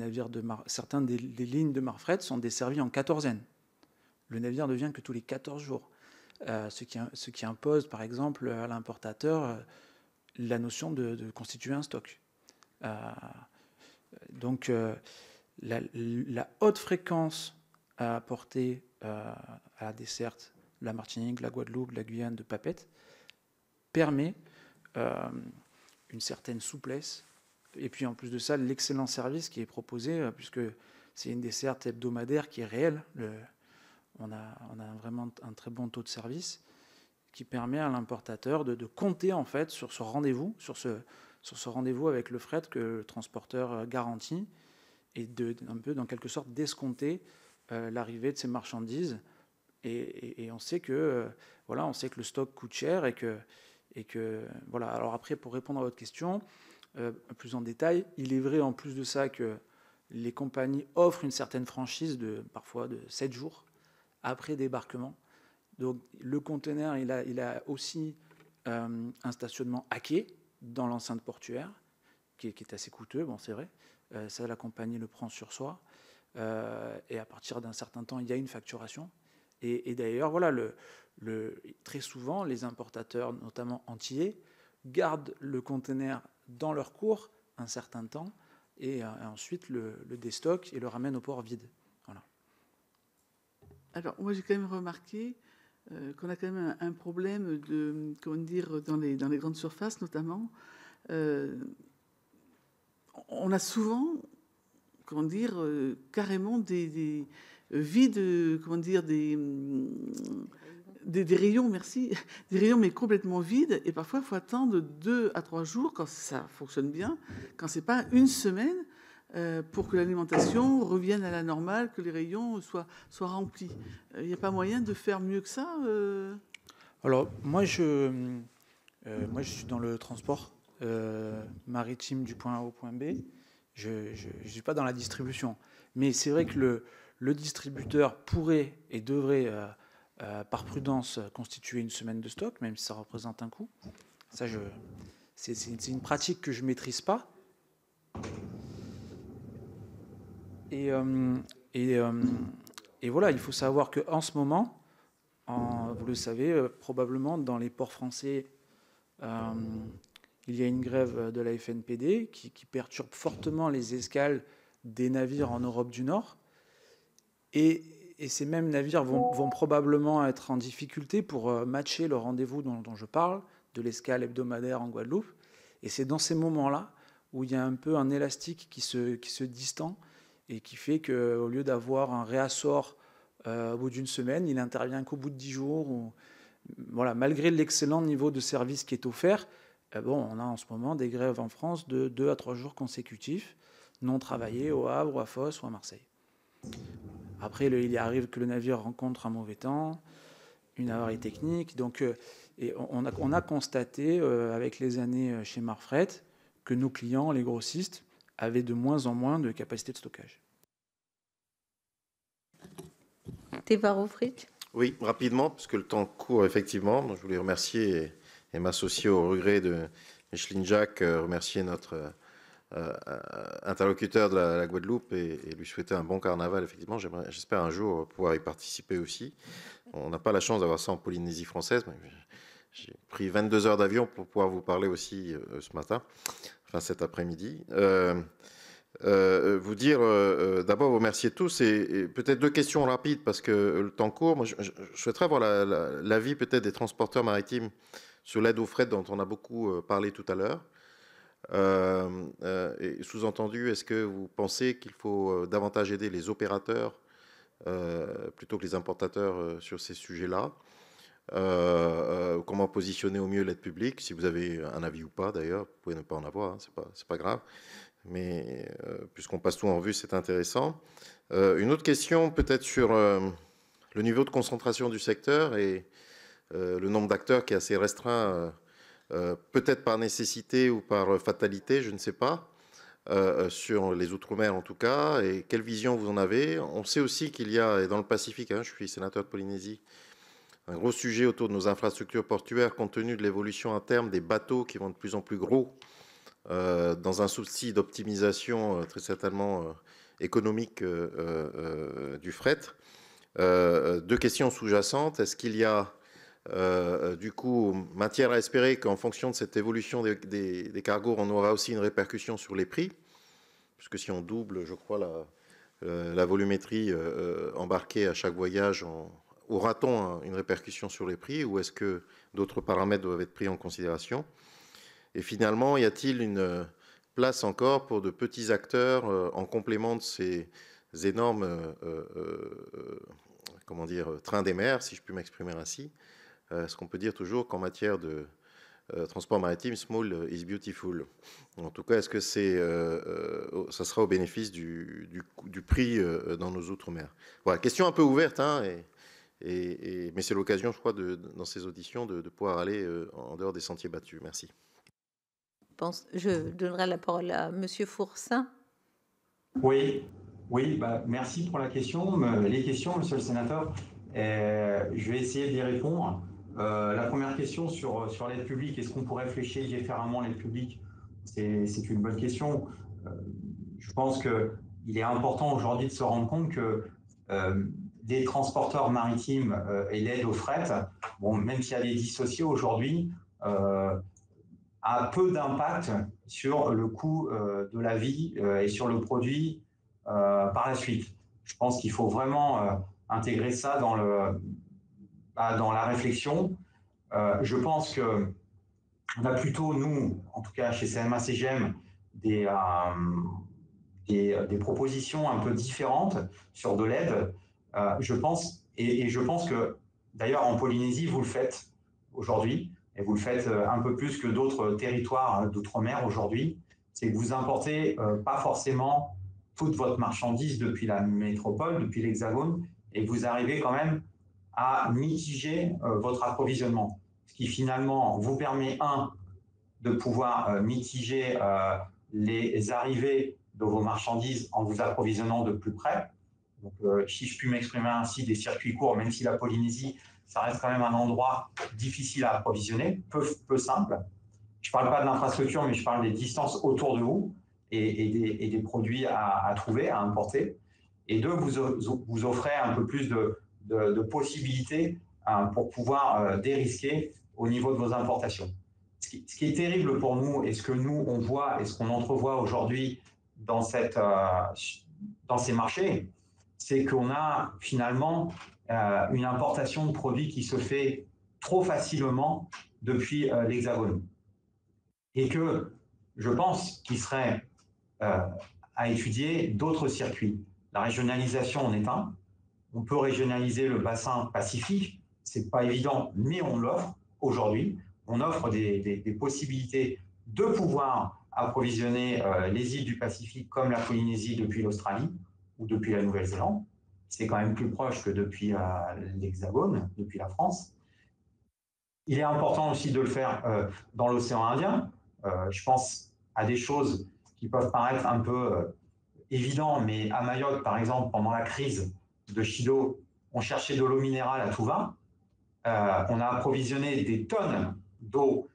lignes de Marfret sont desservies en quatorzaine. Le navire ne vient que tous les 14 jours. Ce qui impose, par exemple, à l'importateur la notion de constituer un stock. Donc, la haute fréquence à apporter à la desserte, la Martinique, la Guadeloupe, la Guyane, de Papeete, permet une certaine souplesse. Et puis, en plus de ça, l'excellent service qui est proposé, puisque c'est une desserte hebdomadaire qui est réelle. On a vraiment un très bon taux de service qui permet à l'importateur de compter en fait sur ce rendez-vous, sur ce rendez-vous avec le fret que le transporteur garantit, et un peu, dans quelque sorte, d'escompter l'arrivée de ces marchandises. Et on sait que voilà, on sait que le stock coûte cher et que voilà. Alors après, pour répondre à votre question plus en détail, il est vrai en plus de ça que les compagnies offrent une certaine franchise parfois de 7 jours après débarquement. Donc le conteneur, il a aussi un stationnement à quai dans l'enceinte portuaire, qui est assez coûteux, bon, c'est vrai. Ça, la compagnie le prend sur soi. Et à partir d'un certain temps, il y a une facturation. Et d'ailleurs, voilà, très souvent, les importateurs, notamment antillais, gardent le conteneur dans leur cours un certain temps et ensuite le déstockent et le ramènent au port vide. Voilà. Alors, moi, j'ai quand même remarqué qu'on a quand même un problème dans les grandes surfaces, notamment. On a souvent, carrément des vides, des rayons, merci, des rayons mais complètement vides. Et parfois, il faut attendre 2 à 3 jours quand ça fonctionne bien, quand c'est pas une semaine, pour que l'alimentation revienne à la normale, que les rayons soient remplis. Il n'y a pas moyen de faire mieux que ça Alors, moi, je suis dans le transport maritime du point A au point B. Je ne suis pas dans la distribution. Mais c'est vrai que le distributeur pourrait et devrait, par prudence, constituer une semaine de stock, même si ça représente un coût. Ça, c'est une pratique que je ne maîtrise pas. Et voilà, il faut savoir qu'en ce moment, vous le savez, probablement dans les ports français, il y a une grève de la FNPD qui perturbe fortement les escales des navires en Europe du Nord. Et ces mêmes navires vont probablement être en difficulté pour matcher le rendez-vous dont je parle, de l'escale hebdomadaire en Guadeloupe. Et c'est dans ces moments-là où il y a un peu un élastique qui se distend et qui fait qu'au lieu d'avoir un réassort au bout d'une semaine, il intervient qu'au bout de 10 jours. Voilà, malgré l'excellent niveau de service qui est offert, on a en ce moment des grèves en France de 2 à 3 jours consécutifs, non travaillés au Havre, ou à Fos ou à Marseille. Après, il arrive que le navire rencontre un mauvais temps, une avarie technique. Donc, et on a constaté avec les années chez Marfret que nos clients, les grossistes, avaient de moins en moins de capacité de stockage. Thévaro Fritsch. Oui, rapidement, parce que le temps court, effectivement. Donc, je voulais remercier et m'associer au regret de Micheline Jacques, remercier notre interlocuteur de la Guadeloupe et lui souhaiter un bon carnaval, effectivement. J'espère un jour pouvoir y participer aussi. On n'a pas la chance d'avoir ça en Polynésie française, mais j'ai pris 22 heures d'avion pour pouvoir vous parler aussi ce matin, enfin cet après-midi. Vous dire, d'abord vous remercier tous et peut-être 2 questions rapides parce que le temps court. Moi, je souhaiterais avoir l'avis peut-être des transporteurs maritimes sur l'aide au fret dont on a beaucoup parlé tout à l'heure. Et sous-entendu, est-ce que vous pensez qu'il faut davantage aider les opérateurs plutôt que les importateurs sur ces sujets-là? Comment positionner au mieux l'aide publique? Si vous avez un avis ou pas, d'ailleurs, vous pouvez ne pas en avoir, hein, c'est pas grave. Mais puisqu'on passe tout en revue, c'est intéressant. Une autre question peut-être sur le niveau de concentration du secteur et le nombre d'acteurs qui est assez restreint, peut-être par nécessité ou par fatalité, je ne sais pas. sur les Outre-mer en tout cas, et quelle vision vous en avez? On sait aussi qu'il y a, et dans le Pacifique, hein, je suis sénateur de Polynésie, un gros sujet autour de nos infrastructures portuaires compte tenu de l'évolution à terme des bateaux qui vont de plus en plus gros, dans un souci d'optimisation très certainement économique du fret. Deux questions sous-jacentes. Est-ce qu'il y a du coup matière à espérer qu'en fonction de cette évolution des cargos, on aura aussi une répercussion sur les prix? Puisque si on double, je crois, la volumétrie embarquée à chaque voyage, aura-t-on une répercussion sur les prix, ou est-ce que d'autres paramètres doivent être pris en considération? Et finalement, y a-t-il une place encore pour de petits acteurs en complément de ces énormes comment dire, trains des mers, si je puis m'exprimer ainsi? Est-ce qu'on peut dire toujours qu'en matière de transport maritime, small is beautiful? En tout cas, est-ce que ça sera au bénéfice du prix dans nos outre-mer? Voilà, question un peu ouverte, hein, mais c'est l'occasion, je crois, dans ces auditions, de pouvoir aller en dehors des sentiers battus. Merci. Je donnerai la parole à Monsieur Fourcin. Oui, merci pour la question. Les questions, Monsieur le Sénateur, je vais essayer d'y répondre. La première question sur l'aide publique, est-ce qu'on pourrait flécher différemment l'aide publique? C'est une bonne question. Je pense qu'il est important aujourd'hui de se rendre compte que des transporteurs maritimes et l'aide au fret, bon, même s'il y a des dissociés aujourd'hui, a peu d'impact sur le coût de la vie et sur le produit par la suite. Je pense qu'il faut vraiment intégrer ça dans la réflexion. Je pense qu'on a plutôt, nous, en tout cas chez CMA-CGM, des propositions un peu différentes sur de l'aide. Je pense que, d'ailleurs, en Polynésie, vous le faites aujourd'hui, et vous le faites un peu plus que d'autres territoires d'outre-mer aujourd'hui, c'est que vous importez pas forcément toute votre marchandise depuis la métropole, depuis l'Hexagone, et vous arrivez quand même à mitiger votre approvisionnement. Ce qui finalement vous permet, de pouvoir mitiger les arrivées de vos marchandises en vous approvisionnant de plus près. Donc, si je puis m'exprimer ainsi, des circuits courts, même si la Polynésie, ça reste quand même un endroit difficile à approvisionner, peu simple. Je ne parle pas de l'infrastructure, mais je parle des distances autour de vous et des produits à trouver, à importer. Et deux, vous offrez un peu plus de possibilités pour pouvoir dérisquer au niveau de vos importations. Ce qui est terrible pour nous, et ce que nous, on voit et ce qu'on entrevoit aujourd'hui dans ces marchés, c'est qu'on a finalement une importation de produits qui se fait trop facilement depuis l'Hexagone. Et que je pense qu'il serait à étudier d'autres circuits. La régionalisation en est un. On peut régionaliser le bassin Pacifique, ce n'est pas évident, mais on l'offre aujourd'hui. On offre des possibilités de pouvoir approvisionner les îles du Pacifique comme la Polynésie depuis l'Australie ou depuis la Nouvelle-Zélande. C'est quand même plus proche que depuis l'Hexagone, depuis la France. Il est important aussi de le faire dans l'océan Indien. Je pense à des choses qui peuvent paraître un peu évidentes, mais à Mayotte, par exemple, pendant la crise de Chido, on cherchait de l'eau minérale à tout va. On a approvisionné des tonnes d'eau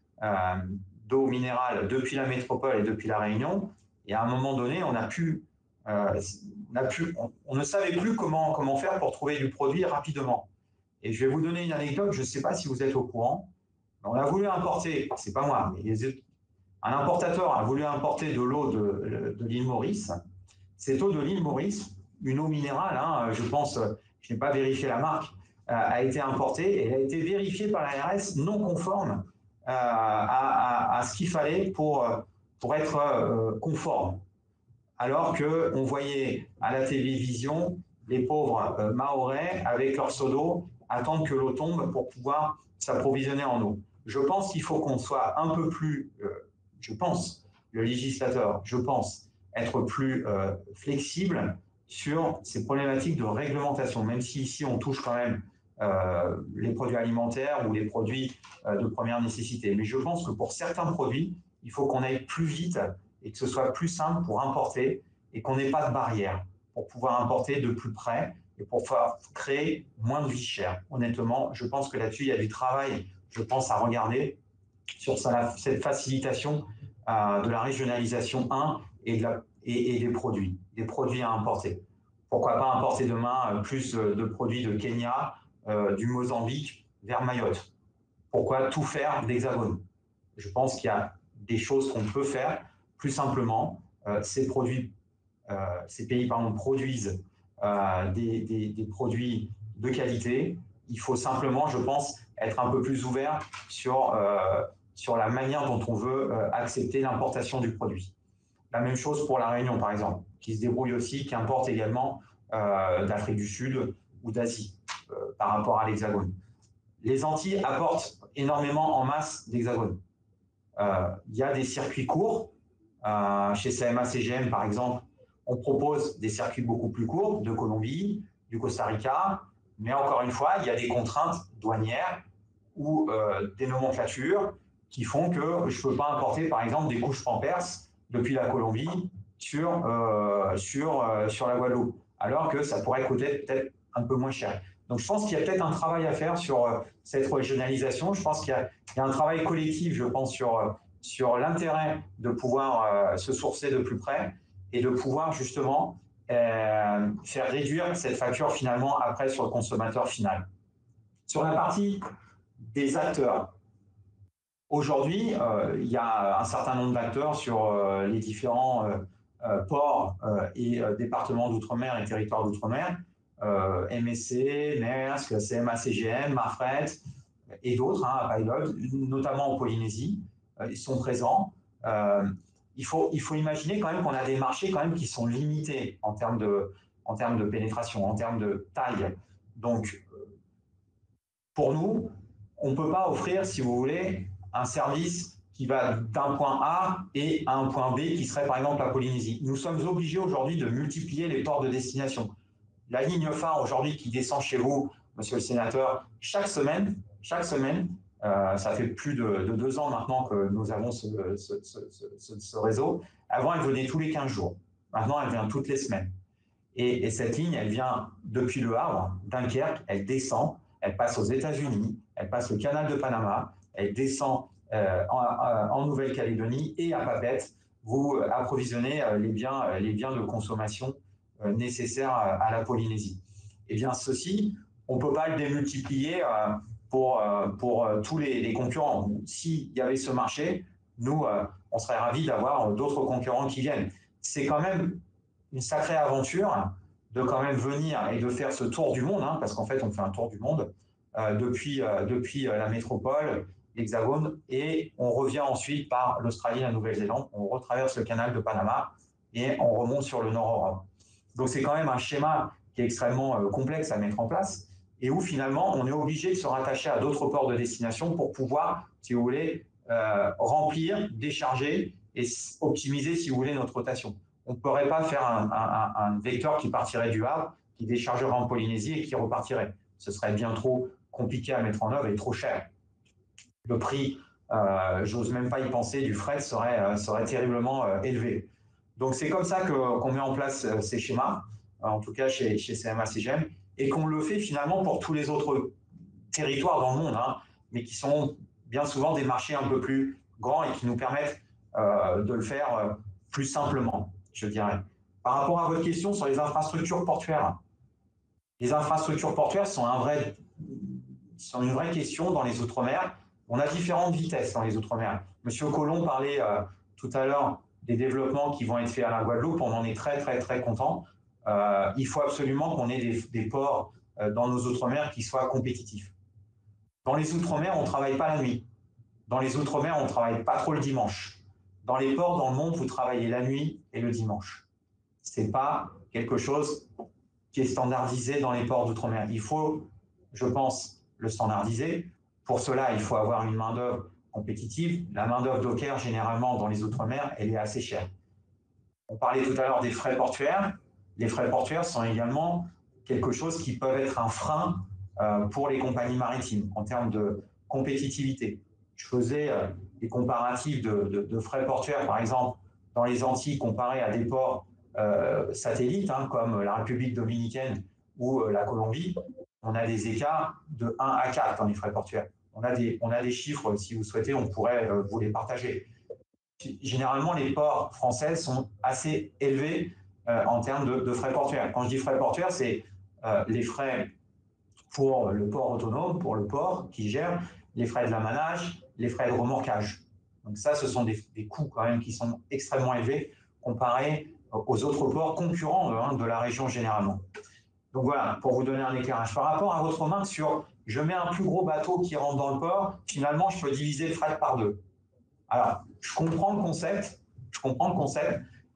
minérale depuis la métropole et depuis la Réunion. Et à un moment donné, on ne savait plus comment faire pour trouver du produit rapidement. Et je vais vous donner une anecdote, je ne sais pas si vous êtes au courant. On a voulu importer, c'est pas moi, mais un importateur a voulu importer de l'eau de l'île Maurice. Cette eau de l'île Maurice, une eau minérale, je pense, je n'ai pas vérifié la marque, a été importée et elle a été vérifiée par l'ARS non conforme à ce qu'il fallait pour être conforme. Alors qu'on voyait à la télévision les pauvres Mahorais avec leur seau d'eau attendre que l'eau tombe pour pouvoir s'approvisionner en eau. Je pense qu'il faut qu'on soit un peu plus, le législateur, être plus flexible sur ces problématiques de réglementation, même si ici on touche quand même les produits alimentaires ou les produits de première nécessité. Mais je pense que pour certains produits, il faut qu'on aille plus vite et que ce soit plus simple pour importer et qu'on n'ait pas de barrière pour pouvoir importer de plus près et pour pouvoir créer moins de vie chère. Honnêtement, je pense que là-dessus, il y a du travail, je pense, à regarder sur cette facilitation de la régionalisation et des produits à importer. Pourquoi pas importer demain plus de produits de Kenya, du Mozambique vers Mayotte? Pourquoi tout faire d'Hexagone? Je pense qu'il y a des choses qu'on peut faire plus simplement. Ces pays produisent des produits de qualité. Il faut simplement, je pense, être un peu plus ouvert sur la manière dont on veut accepter l'importation du produit. La même chose pour la Réunion, par exemple, qui se débrouille aussi, qui importe également d'Afrique du Sud ou d'Asie par rapport à l'Hexagone. Les Antilles apportent énormément en masse d'Hexagone. Il y a des circuits courts. Chez CMA-CGM, par exemple, on propose des circuits beaucoup plus courts de Colombie, du Costa Rica, mais encore une fois, il y a des contraintes douanières ou des nomenclatures qui font que je ne peux pas importer, par exemple, des couches Pampers depuis la Colombie sur la Guadeloupe, alors que ça pourrait coûter peut-être un peu moins cher. Donc, je pense qu'il y a peut-être un travail à faire sur cette régionalisation. Je pense qu'il y a un travail collectif, je pense, sur l'intérêt de pouvoir se sourcer de plus près et de pouvoir justement faire réduire cette facture finalement après sur le consommateur final. Sur la partie des acteurs, aujourd'hui, il y a un certain nombre d'acteurs sur les différents ports et départements d'outre-mer et territoires d'outre-mer, MSC, Maersk, CMA-CGM, Marfret et d'autres, à Pilot, notamment en Polynésie, ils sont présents. Il faut imaginer quand même qu'on a des marchés quand même qui sont limités en termes de pénétration, en termes de taille. Donc, pour nous, on ne peut pas offrir, si vous voulez, un service qui va d'un point A et à un point B, qui serait par exemple la Polynésie. Nous sommes obligés aujourd'hui de multiplier les ports de destination. La ligne phare aujourd'hui qui descend chez vous, monsieur le sénateur, chaque semaine, ça fait plus de 2 ans maintenant que nous avons ce réseau. Avant, elle venait tous les 15 jours. Maintenant, elle vient toutes les semaines. Et cette ligne, elle vient depuis Le Havre, Dunkerque, elle descend, elle passe aux États-Unis, elle passe le canal de Panama, elle descend en Nouvelle-Calédonie et à Papeete, vous approvisionnez les biens de consommation nécessaires à la Polynésie. Eh bien, ceci, on ne peut pas le démultiplier pour tous les concurrents. S'il y avait ce marché, nous, on serait ravis d'avoir d'autres concurrents qui viennent. C'est quand même une sacrée aventure de quand même venir et de faire ce tour du monde, parce qu'en fait, on fait un tour du monde depuis la métropole, l'Hexagone, et on revient ensuite par l'Australie, la Nouvelle-Zélande, on retraverse le canal de Panama et on remonte sur le Nord-Europe. Donc, c'est quand même un schéma qui est extrêmement complexe à mettre en place et où finalement, on est obligé de se rattacher à d'autres ports de destination pour pouvoir, si vous voulez, remplir, décharger et optimiser, si vous voulez, notre rotation. On ne pourrait pas faire un vecteur qui partirait du Havre, qui déchargerait en Polynésie et qui repartirait. Ce serait bien trop compliqué à mettre en œuvre et trop cher. Le prix, j'ose même pas y penser, du fret serait terriblement élevé. Donc, c'est comme ça qu'on met en place ces schémas, en tout cas chez CMA-CGM, et qu'on le fait finalement pour tous les autres territoires dans le monde, mais qui sont bien souvent des marchés un peu plus grands et qui nous permettent de le faire plus simplement, je dirais. Par rapport à votre question sur les infrastructures portuaires, les infrastructures portuaires sont une vraie question dans les Outre-mer. On a différentes vitesses dans les Outre-mer. Monsieur Colomb parlait tout à l'heure des développements qui vont être faits à la Guadeloupe. On en est très, très, très content. Il faut absolument qu'on ait des ports dans nos Outre-mer qui soient compétitifs. Dans les Outre-mer, on ne travaille pas la nuit. Dans les Outre-mer, on ne travaille pas trop le dimanche. Dans les ports dans le monde, vous travaillez la nuit et le dimanche. Ce n'est pas quelque chose qui est standardisé dans les ports d'outre-mer. Il faut, je pense, le standardiser. Pour cela, il faut avoir une main-d'œuvre compétitive. La main-d'œuvre docker, généralement, dans les outre-mer, elle est assez chère. On parlait tout à l'heure des frais portuaires. Les frais portuaires sont également quelque chose qui peut être un frein pour les compagnies maritimes en termes de compétitivité. Je faisais des comparatifs de frais portuaires, par exemple, dans les Antilles comparé à des ports satellites, hein, comme la République dominicaine ou la Colombie, on a des écarts de 1 à 4 dans les frais portuaires. On a des chiffres, si vous souhaitez, on pourrait vous les partager. Généralement, les ports français sont assez élevés en termes de frais portuaires. Quand je dis frais portuaires, c'est les frais pour le port autonome, pour le port qui gère, les frais de l'amanage, les frais de remorquage. Donc ça, ce sont des coûts quand même qui sont extrêmement élevés comparés aux autres ports concurrents de la région généralement. Donc voilà, pour vous donner un éclairage. Par rapport à votre remarque sur « je mets un plus gros bateau qui rentre dans le port, finalement, je peux diviser le fret par 2 ». Alors, je comprends le concept,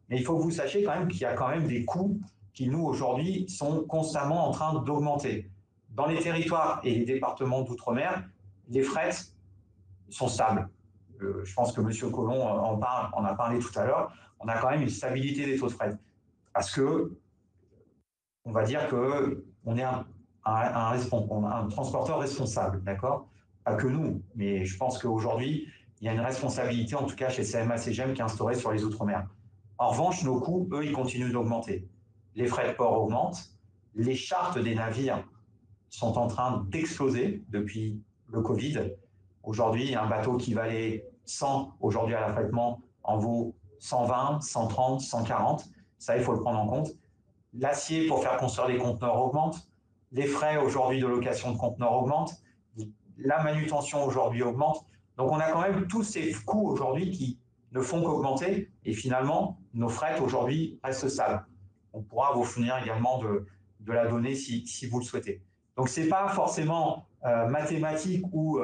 mais il faut que vous sachiez quand même qu'il y a quand même des coûts qui, nous, aujourd'hui, sont constamment en train d'augmenter. Dans les territoires et les départements d'outre-mer, les frets sont stables. Je pense que M. Collomb en a parlé tout à l'heure. On a quand même une stabilité des taux de fret. Parce que, on va dire qu'on est un transporteur responsable, d'accord? Pas que nous, mais je pense qu'aujourd'hui, il y a une responsabilité, en tout cas chez CMA-CGM, qui est instaurée sur les Outre-mer. En revanche, nos coûts, eux, ils continuent d'augmenter. Les frais de port augmentent, les chartes des navires sont en train d'exploser depuis le Covid. Aujourd'hui, un bateau qui valait 100 aujourd'hui à l'affrètement en vaut 120, 130, 140. Ça, il faut le prendre en compte. L'acier pour faire construire les conteneurs augmente. Les frais aujourd'hui de location de conteneurs augmentent. La manutention aujourd'hui augmente. Donc, on a quand même tous ces coûts aujourd'hui qui ne font qu'augmenter. Et finalement, nos frais aujourd'hui restent stables. On pourra vous fournir également de la donnée si vous le souhaitez. Donc, ce n'est pas forcément mathématique ou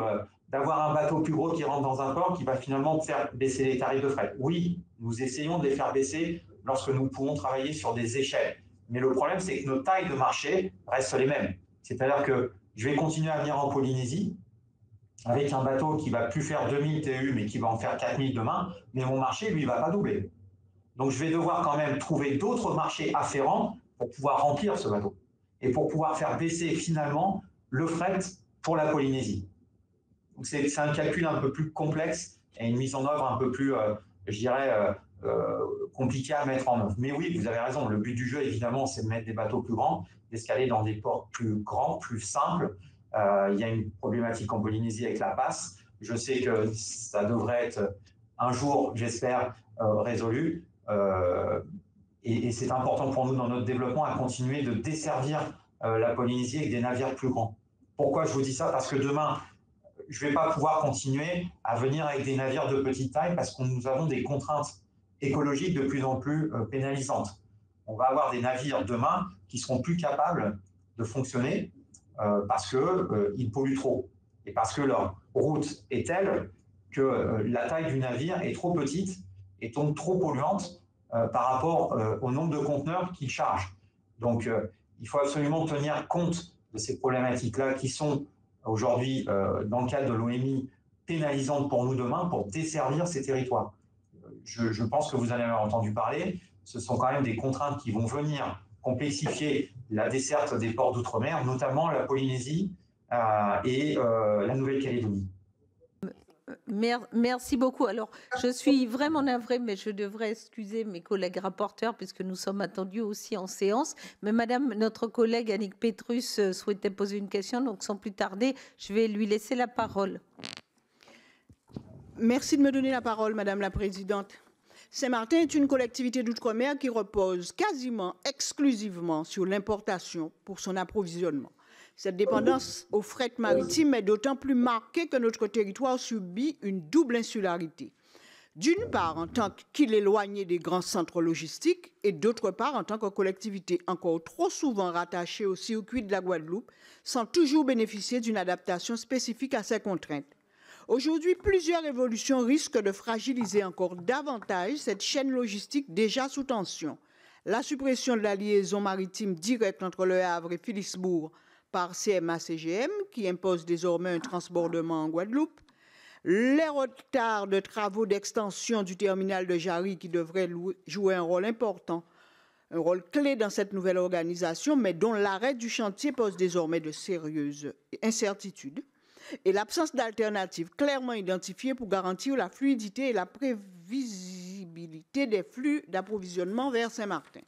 d'avoir un bateau plus gros qui rentre dans un port qui va finalement faire baisser les tarifs de fret. Oui, nous essayons de les faire baisser lorsque nous pouvons travailler sur des échelles. Mais le problème, c'est que nos tailles de marché restent les mêmes. C'est-à-dire que je vais continuer à venir en Polynésie avec un bateau qui va plus faire 2000 TEU, mais qui va en faire 4000 demain, mais mon marché, lui, ne va pas doubler. Donc, je vais devoir quand même trouver d'autres marchés afférents pour pouvoir remplir ce bateau et pour pouvoir faire baisser finalement le fret pour la Polynésie. Donc, c'est un calcul un peu plus complexe et une mise en œuvre un peu plus, je dirais, compliquée à mettre en œuvre. Mais oui, vous avez raison, le but du jeu, évidemment, c'est de mettre des bateaux plus grands, d'escaler dans des ports plus grands, plus simples. Il y a une problématique en Polynésie avec la passe. Je sais que ça devrait être un jour, j'espère, résolu. Et c'est important pour nous dans notre développement à continuer de desservir la Polynésie avec des navires plus grands. Pourquoi je vous dis ça? Parce que demain, je ne vais pas pouvoir continuer à venir avec des navires de petite taille parce que nous avons des contraintes écologiques de plus en plus pénalisantes. On va avoir des navires demain qui seront plus capables de fonctionner parce qu'ils polluent trop et parce que leur route est telle que la taille du navire est trop petite et donc trop polluante par rapport au nombre de conteneurs qu'il charge. Donc, il faut absolument tenir compte de ces problématiques-là qui sont aujourd'hui, dans le cadre de l'OMI, pénalisantes pour nous demain pour desservir ces territoires. Je pense que vous en avez entendu parler. Ce sont quand même des contraintes qui vont venir complexifier la desserte des ports d'outre-mer, notamment la Polynésie et la Nouvelle-Calédonie. Merci beaucoup. Alors, je suis vraiment navrée, mais je devrais excuser mes collègues rapporteurs puisque nous sommes attendus aussi en séance. Mais Madame, notre collègue Annick Petrus souhaitait poser une question, donc sans plus tarder, je vais lui laisser la parole. Merci de me donner la parole, Madame la Présidente. Saint-Martin est une collectivité d'outre-mer qui repose quasiment exclusivement sur l'importation pour son approvisionnement. Cette dépendance au fret maritime est d'autant plus marquée que notre territoire subit une double insularité. D'une part, en tant qu'il est éloigné des grands centres logistiques, et d'autre part, en tant que collectivité encore trop souvent rattachée au circuit de la Guadeloupe, sans toujours bénéficier d'une adaptation spécifique à ces contraintes. Aujourd'hui, plusieurs évolutions risquent de fragiliser encore davantage cette chaîne logistique déjà sous tension. La suppression de la liaison maritime directe entre Le Havre et Philipsbourg par CMA-CGM, qui impose désormais un transbordement en Guadeloupe, les retards de travaux d'extension du terminal de Jarry qui devrait jouer un rôle important, un rôle clé dans cette nouvelle organisation, mais dont l'arrêt du chantier pose désormais de sérieuses incertitudes, et l'absence d'alternatives clairement identifiées pour garantir la fluidité et la prévisibilité fiabilité des flux d'approvisionnement vers Saint-Martin.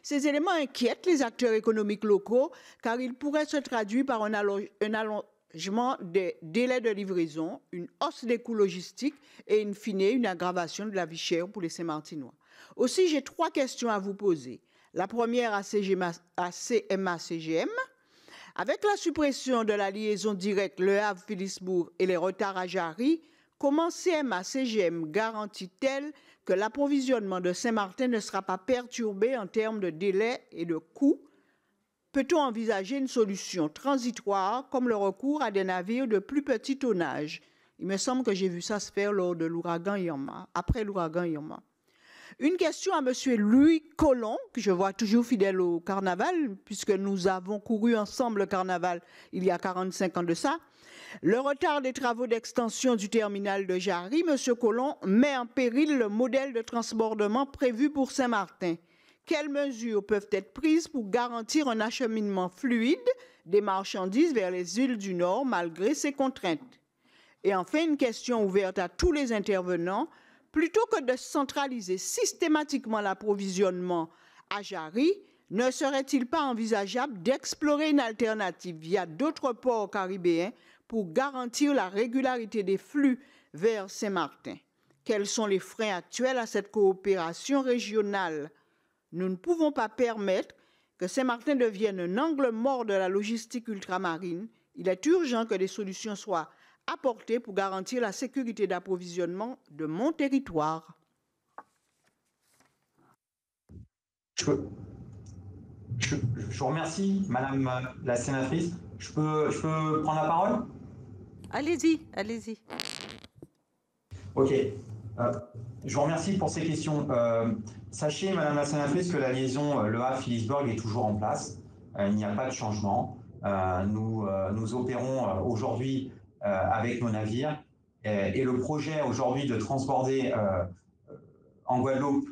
Ces éléments inquiètent les acteurs économiques locaux car ils pourraient se traduire par un allongement des délais de livraison, une hausse des coûts logistiques et, in fine, une aggravation de la vie chère pour les Saint-Martinois. Aussi, j'ai 3 questions à vous poser. La première à CMA-CGM. Avec la suppression de la liaison directe Le Havre-Philipsbourg et les retards à Jarry, comment CMA-CGM garantit-elle que l'approvisionnement de Saint-Martin ne sera pas perturbé en termes de délai et de coûts? Peut-on envisager une solution transitoire comme le recours à des navires de plus petit tonnage? Il me semble que j'ai vu ça se faire lors de l'ouragan Irma, après l'ouragan Irma. Une question à M. Louis Collomb, que je vois toujours fidèle au carnaval, puisque nous avons couru ensemble le carnaval il y a 45 ans de ça. Le retard des travaux d'extension du terminal de Jarry, M. Collomb, met en péril le modèle de transbordement prévu pour Saint-Martin. Quelles mesures peuvent être prises pour garantir un acheminement fluide des marchandises vers les îles du Nord malgré ces contraintes? Et enfin, une question ouverte à tous les intervenants. Plutôt que de centraliser systématiquement l'approvisionnement à Jarry, ne serait-il pas envisageable d'explorer une alternative via d'autres ports caribéens pour garantir la régularité des flux vers Saint-Martin? Quels sont les freins actuels à cette coopération régionale? Nous ne pouvons pas permettre que Saint-Martin devienne un angle mort de la logistique ultramarine. Il est urgent que des solutions soient apportées pour garantir la sécurité d'approvisionnement de mon territoire. Je vous remercie, Madame la sénatrice. Je peux prendre la parole? Allez-y, allez-y. Ok. Je vous remercie pour ces questions. Sachez, Madame la sénatrice, que la liaison Le Havre-Philipsbourg est toujours en place. Il n'y a pas de changement. Nous opérons aujourd'hui avec nos navires. Et le projet aujourd'hui de transborder en Guadeloupe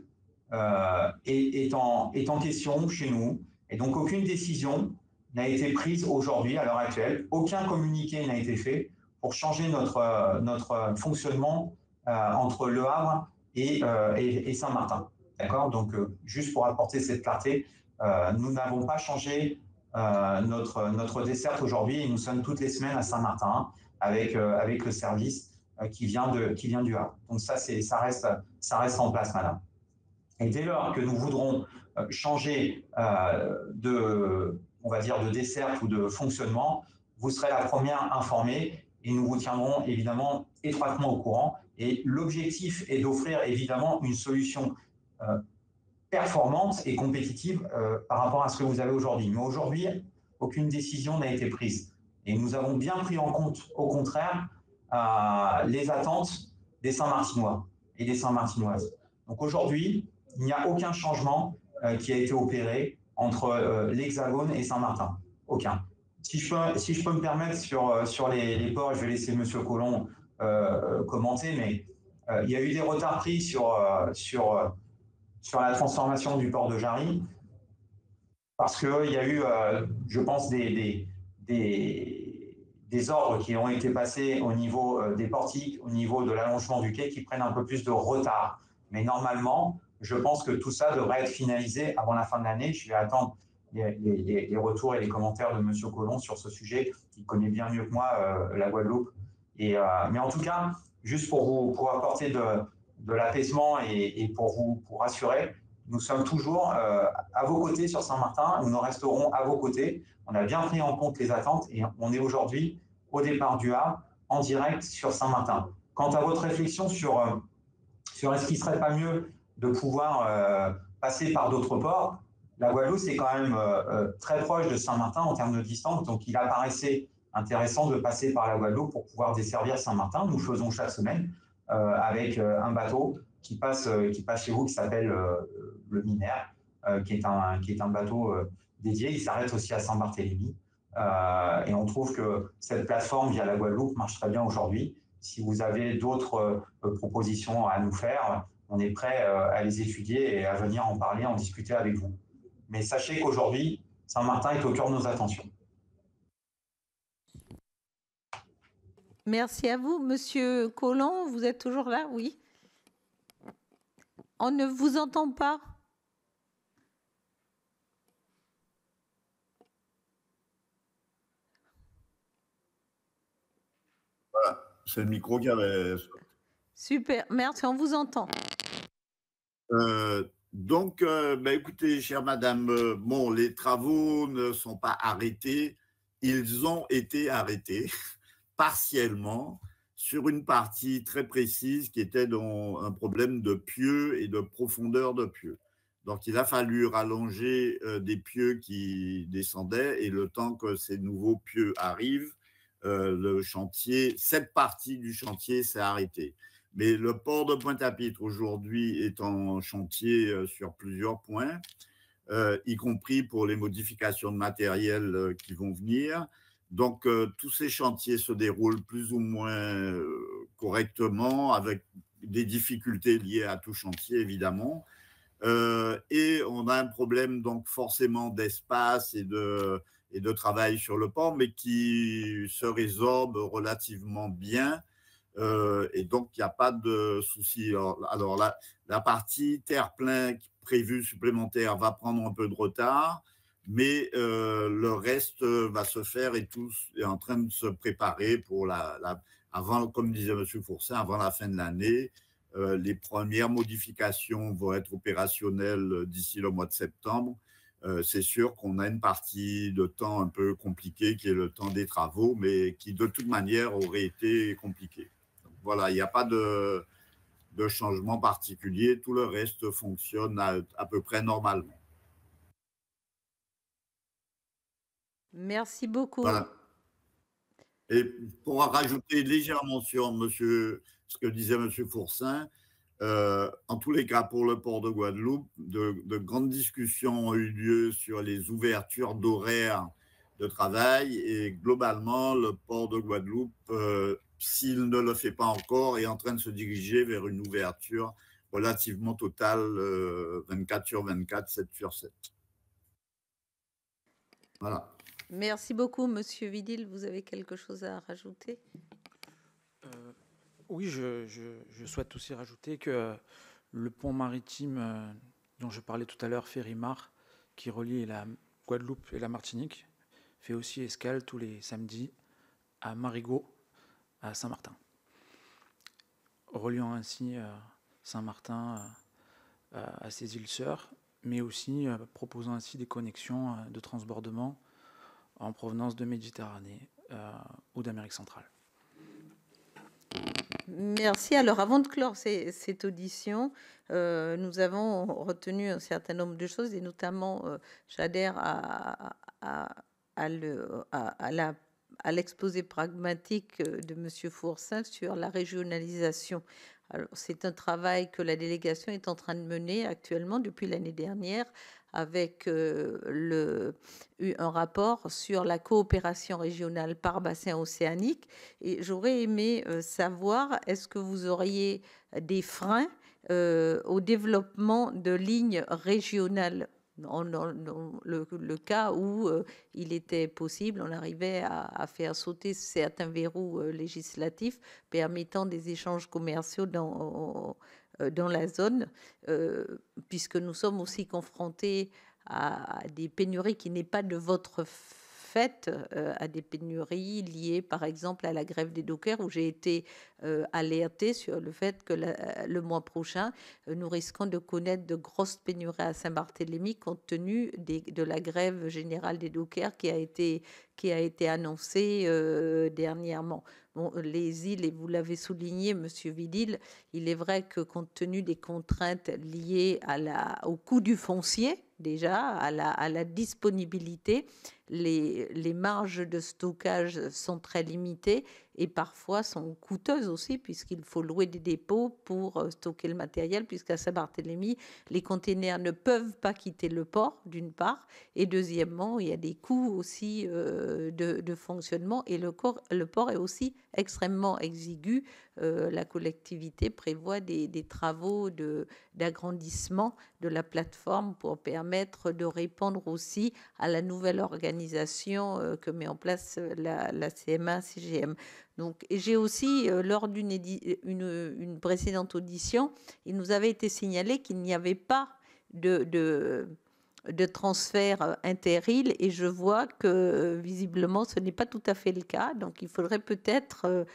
est en question chez nous. Et donc, aucune décision n'a été prise aujourd'hui, à l'heure actuelle. Aucun communiqué n'a été fait pour changer notre fonctionnement entre Le Havre et Saint-Martin. D'accord? Donc, juste pour apporter cette clarté, nous n'avons pas changé notre desserte aujourd'hui et nous sommes toutes les semaines à Saint-Martin avec le service qui vient du Havre. Donc, ça reste en place, madame. Et dès lors que nous voudrons changer de desserte ou de fonctionnement, vous serez la première informée et nous vous tiendrons évidemment étroitement au courant. Et l'objectif est d'offrir évidemment une solution performante et compétitive par rapport à ce que vous avez aujourd'hui. Mais aujourd'hui, aucune décision n'a été prise. Et nous avons bien pris en compte, au contraire, les attentes des Saint-Martinois et des Saint-Martinoises. Donc aujourd'hui, il n'y a aucun changement qui a été opéré entre l'Hexagone et Saint-Martin. Aucun. Si je peux me permettre sur les ports, je vais laisser M. Collomb commenter, mais il y a eu des retards pris sur la transformation du port de Jarry parce qu'il y a eu, je pense, des ordres qui ont été passés au niveau des portiques, au niveau de l'allongement du quai qui prennent un peu plus de retard. Mais normalement, je pense que tout ça devrait être finalisé avant la fin de l'année. Je vais attendre les retours et les commentaires de M. Collomb sur ce sujet. Il connaît bien mieux que moi la Guadeloupe. Mais en tout cas, juste pour apporter de l'apaisement et pour vous rassurer, nous sommes toujours à vos côtés sur Saint-Martin. Nous resterons à vos côtés. On a bien pris en compte les attentes et on est aujourd'hui au départ du Havre en direct sur Saint-Martin. Quant à votre réflexion sur est-ce qu'il ne serait pas mieux de pouvoir passer par d'autres ports, la Guadeloupe, c'est quand même très proche de Saint-Martin en termes de distance. Donc, il apparaissait intéressant de passer par la Guadeloupe pour pouvoir desservir Saint-Martin. Nous le faisons chaque semaine avec un bateau qui passe chez vous, qui s'appelle le Minaire, qui est un bateau dédié. Il s'arrête aussi à Saint-Barthélemy. Et on trouve que cette plateforme via la Guadeloupe marche très bien aujourd'hui. Si vous avez d'autres propositions à nous faire, on est prêt à les étudier et à venir en parler, en discuter avec vous. Mais sachez qu'aujourd'hui, Saint-Martin est au cœur de nos attentions. Merci à vous. Monsieur Collomb, vous êtes toujours là? Oui. On ne vous entend pas. Voilà, c'est le micro qui avait... Super, merci, on vous entend. Écoutez, chère madame, bon, les travaux ne sont pas arrêtés. Ils ont été arrêtés partiellement sur une partie très précise qui était dans un problème de pieux et de profondeur de pieux. Donc, il a fallu rallonger des pieux qui descendaient et le temps que ces nouveaux pieux arrivent, le chantier, cette partie du chantier s'est arrêtée. Mais le port de Pointe-à-Pitre aujourd'hui est en chantier sur plusieurs points, y compris pour les modifications de matériel qui vont venir. Donc, tous ces chantiers se déroulent plus ou moins correctement, avec des difficultés liées à tout chantier, évidemment. Et on a un problème, donc, forcément d'espace et de travail sur le port, mais qui se résorbe relativement bien. Et donc, il n'y a pas de souci. Alors la partie terre-plein prévue supplémentaire va prendre un peu de retard, mais le reste va se faire et tout est en train de se préparer pour avant, comme disait M. Fourcin, avant la fin de l'année. Les premières modifications vont être opérationnelles d'ici le mois de septembre. C'est sûr qu'on a une partie de temps un peu compliquée qui est le temps des travaux, mais qui de toute manière aurait été compliqué. Donc, voilà, il n'y a pas de changement particulier. Tout le reste fonctionne à peu près normalement. Merci beaucoup. Voilà. Et pour rajouter légèrement sur ce que disait M. Fourcin, en tous les cas, pour le port de Guadeloupe, de grandes discussions ont eu lieu sur les ouvertures d'horaires de travail et globalement, le port de Guadeloupe, s'il ne le fait pas encore, est en train de se diriger vers une ouverture relativement totale, 24 sur 24, 7 sur 7. Voilà. Merci beaucoup, Monsieur Vidil. Vous avez quelque chose à rajouter? Oui, je souhaite aussi rajouter que le pont maritime dont je parlais tout à l'heure, Ferry-Mar, qui relie la Guadeloupe et la Martinique, fait aussi escale tous les samedis à Marigot, à Saint-Martin, reliant ainsi Saint-Martin à ses îles sœurs, mais aussi proposant ainsi des connexions de transbordement en provenance de Méditerranée ou d'Amérique centrale. Merci. Alors, avant de clore cette audition, nous avons retenu un certain nombre de choses et notamment, j'adhère à l'exposé pragmatique de M. Fourcin sur la régionalisation. Alors, c'est un travail que la délégation est en train de mener actuellement depuis l'année dernière avec un rapport sur la coopération régionale par bassin océanique. Et j'aurais aimé savoir, est-ce que vous auriez des freins au développement de lignes régionales dans le cas où il était possible, on arrivait à faire sauter certains verrous législatifs permettant des échanges commerciaux dans la zone, puisque nous sommes aussi confrontés à des pénuries qui n'est pas de votre fait, à des pénuries liées par exemple à la grève des dockers, où j'ai été alertée sur le fait que le mois prochain, nous risquons de connaître de grosses pénuries à Saint-Barthélemy compte tenu de la grève générale des dockers qui a été annoncée dernièrement. Bon, les îles, et vous l'avez souligné, Monsieur Vidil, il est vrai que compte tenu des contraintes liées au coût du foncier, déjà, à la disponibilité, les marges de stockage sont très limitées et parfois sont coûteuses aussi, puisqu'il faut louer des dépôts pour stocker le matériel, puisqu'à Saint-Barthélemy, les containers ne peuvent pas quitter le port, d'une part, et deuxièmement, il y a des coûts aussi de fonctionnement, et le port est aussi extrêmement exigu. La collectivité prévoit des travaux d'agrandissement de la plateforme pour permettre de répondre aussi à la nouvelle organisation l'organisation que met en place la CMA-CGM. Donc, et j'ai aussi, lors une précédente audition, il nous avait été signalé qu'il n'y avait pas de transfert inter-îles, et je vois que visiblement ce n'est pas tout à fait le cas. Donc il faudrait peut-être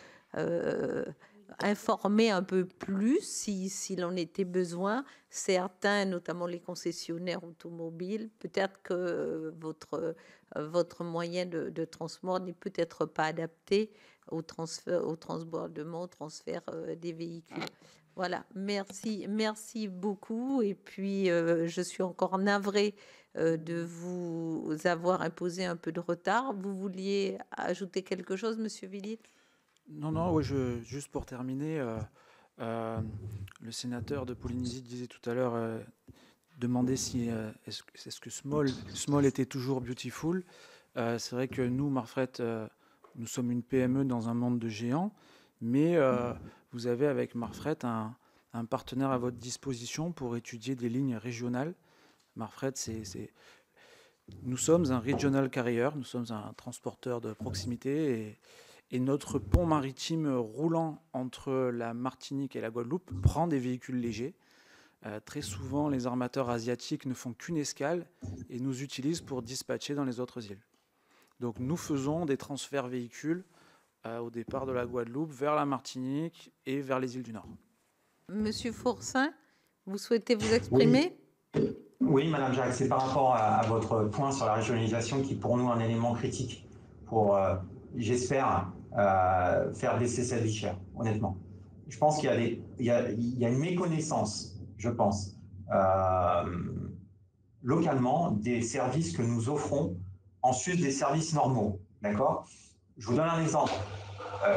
informer un peu plus s'il en était besoin. Certains, notamment les concessionnaires automobiles, peut-être que votre moyen de transport n'est peut-être pas adapté au transbordement, au transfert des véhicules. Voilà, merci beaucoup. Et puis, je suis encore navrée de vous avoir imposé un peu de retard. Vous vouliez ajouter quelque chose, Monsieur Villit? Non, oui, juste pour terminer, le sénateur de Polynésie disait tout à l'heure, demandait si est-ce que Small était toujours beautiful. C'est vrai que nous, Marfret, nous sommes une PME dans un monde de géants, mais vous avez avec Marfret un partenaire à votre disposition pour étudier des lignes régionales. Marfret, nous sommes un regional carrier, nous sommes un transporteur de proximité, et notre pont maritime roulant entre la Martinique et la Guadeloupe prend des véhicules légers. Très souvent, les armateurs asiatiques ne font qu'une escale et nous utilisent pour dispatcher dans les autres îles. Donc nous faisons des transferts véhicules au départ de la Guadeloupe vers la Martinique et vers les îles du Nord. Monsieur Fourcin, vous souhaitez vous exprimer? Oui, Madame Jacques, c'est par rapport à votre point sur la régionalisation qui est pour nous un élément critique pour, j'espère, faire baisser cette vie chère, honnêtement. Je pense qu'il y a une méconnaissance, je pense, localement des services que nous offrons en sus des services normaux. D'accord? Je vous donne un exemple.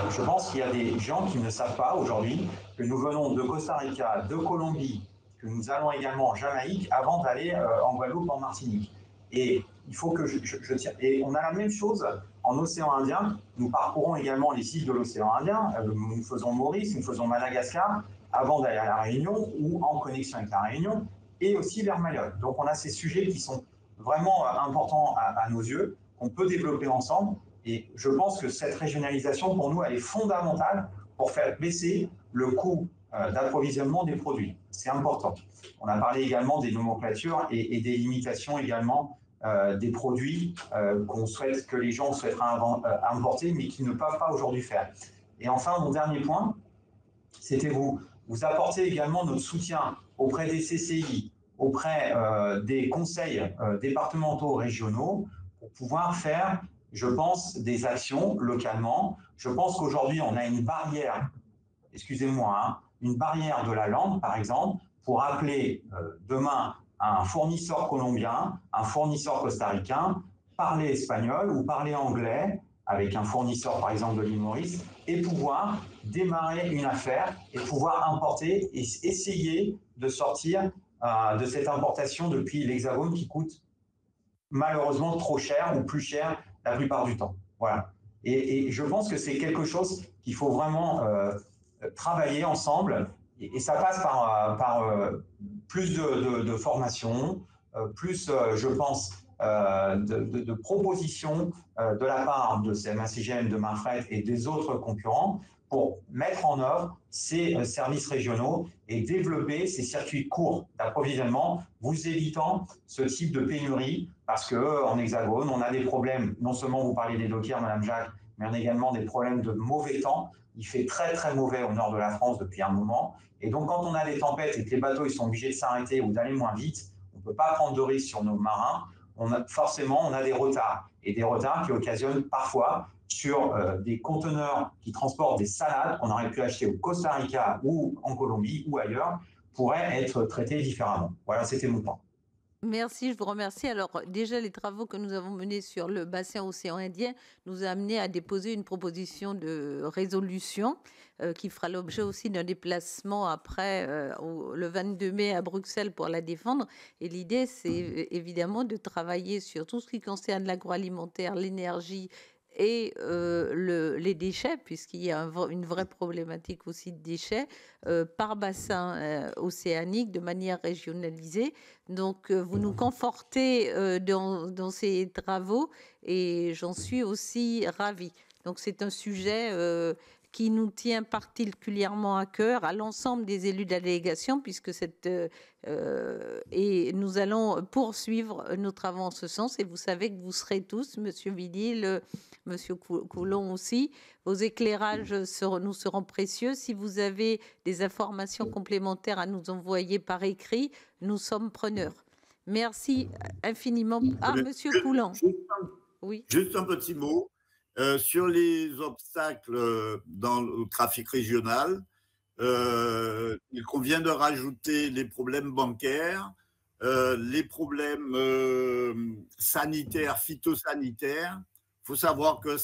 Je pense qu'il y a des gens qui ne savent pas aujourd'hui que nous venons de Costa Rica, de Colombie, que nous allons également en Jamaïque avant d'aller en Guadeloupe, en Martinique. Et il faut que je tiens. Et on a la même chose en océan Indien. Nous parcourons également les îles de l'océan Indien. Nous faisons Maurice, nous faisons Madagascar avant d'aller à la Réunion ou en connexion avec la Réunion et aussi vers Mayotte. Donc on a ces sujets qui sont vraiment importants à nos yeux, qu'on peut développer ensemble. Et je pense que cette régionalisation, pour nous, elle est fondamentale pour faire baisser le coût d'approvisionnement des produits. C'est important. On a parlé également des nomenclatures et des limitations également des produits que les gens souhaiteraient importer, mais qui ne peuvent pas aujourd'hui faire. Et enfin, mon dernier point, c'était vous apporter également notre soutien auprès des CCI, auprès des conseils départementaux régionaux pour pouvoir faire, je pense, des actions localement. Je pense qu'aujourd'hui, on a une barrière, excusez-moi, une barrière de la langue, par exemple, pour appeler demain un fournisseur colombien, un fournisseur costaricain, parler espagnol ou parler anglais avec un fournisseur, par exemple, de l'île Maurice, et pouvoir démarrer une affaire et pouvoir importer et essayer de sortir de cette importation depuis l'Hexagone qui coûte malheureusement trop cher ou plus cher la plupart du temps. Voilà. Et je pense que c'est quelque chose qu'il faut vraiment travailler ensemble, et ça passe par plus de formation, plus, je pense, de propositions de la part de CMA-CGM, de Marfret et des autres concurrents pour mettre en œuvre ces services régionaux et développer ces circuits courts d'approvisionnement, vous évitant ce type de pénurie, parce qu'en Hexagone, on a des problèmes, non seulement vous parlez des dockers, Madame Jacques, mais on a également des problèmes de mauvais temps. Il fait très très mauvais au nord de la France depuis un moment. Et donc quand on a des tempêtes et que les bateaux ils sont obligés de s'arrêter ou d'aller moins vite, on ne peut pas prendre de risques sur nos marins. Forcément, on a des retards. Et des retards qui occasionnent parfois sur des conteneurs qui transportent des salades qu'on aurait pu acheter au Costa Rica ou en Colombie ou ailleurs, pourraient être traités différemment. Voilà, c'était mon point. Merci, je vous remercie. Alors déjà, les travaux que nous avons menés sur le bassin océan Indien nous a amené à déposer une proposition de résolution qui fera l'objet aussi d'un déplacement après le 22 mai à Bruxelles pour la défendre. Et l'idée, c'est évidemment de travailler sur tout ce qui concerne l'agroalimentaire, l'énergie et les déchets, puisqu'il y a une vraie problématique aussi de déchets par bassin océanique de manière régionalisée. Donc, vous nous confortez dans ces travaux et j'en suis aussi ravie. Donc, c'est un sujet qui nous tient particulièrement à cœur, à l'ensemble des élus de la délégation, puisque et nous allons poursuivre nos travaux en ce sens. Et vous savez que vous serez tous, Monsieur Vidil, Monsieur Coulon aussi, vos éclairages nous seront précieux. Si vous avez des informations complémentaires à nous envoyer par écrit, nous sommes preneurs. Merci infiniment. Ah, Monsieur Coulon. Oui. Juste un petit mot. Sur les obstacles dans le trafic régional, il convient de rajouter les problèmes bancaires, les problèmes sanitaires, phytosanitaires. Il faut savoir que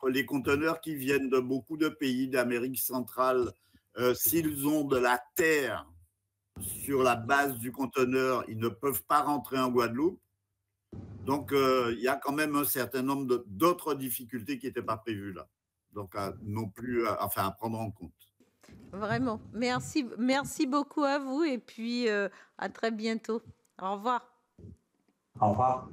les conteneurs qui viennent de beaucoup de pays d'Amérique centrale, s'ils ont de la terre sur la base du conteneur, ils ne peuvent pas rentrer en Guadeloupe. Donc, il y a quand même un certain nombre d'autres difficultés qui n'étaient pas prévues là. Donc, non plus, à prendre en compte. Vraiment. Merci beaucoup à vous et puis à très bientôt. Au revoir. Au revoir.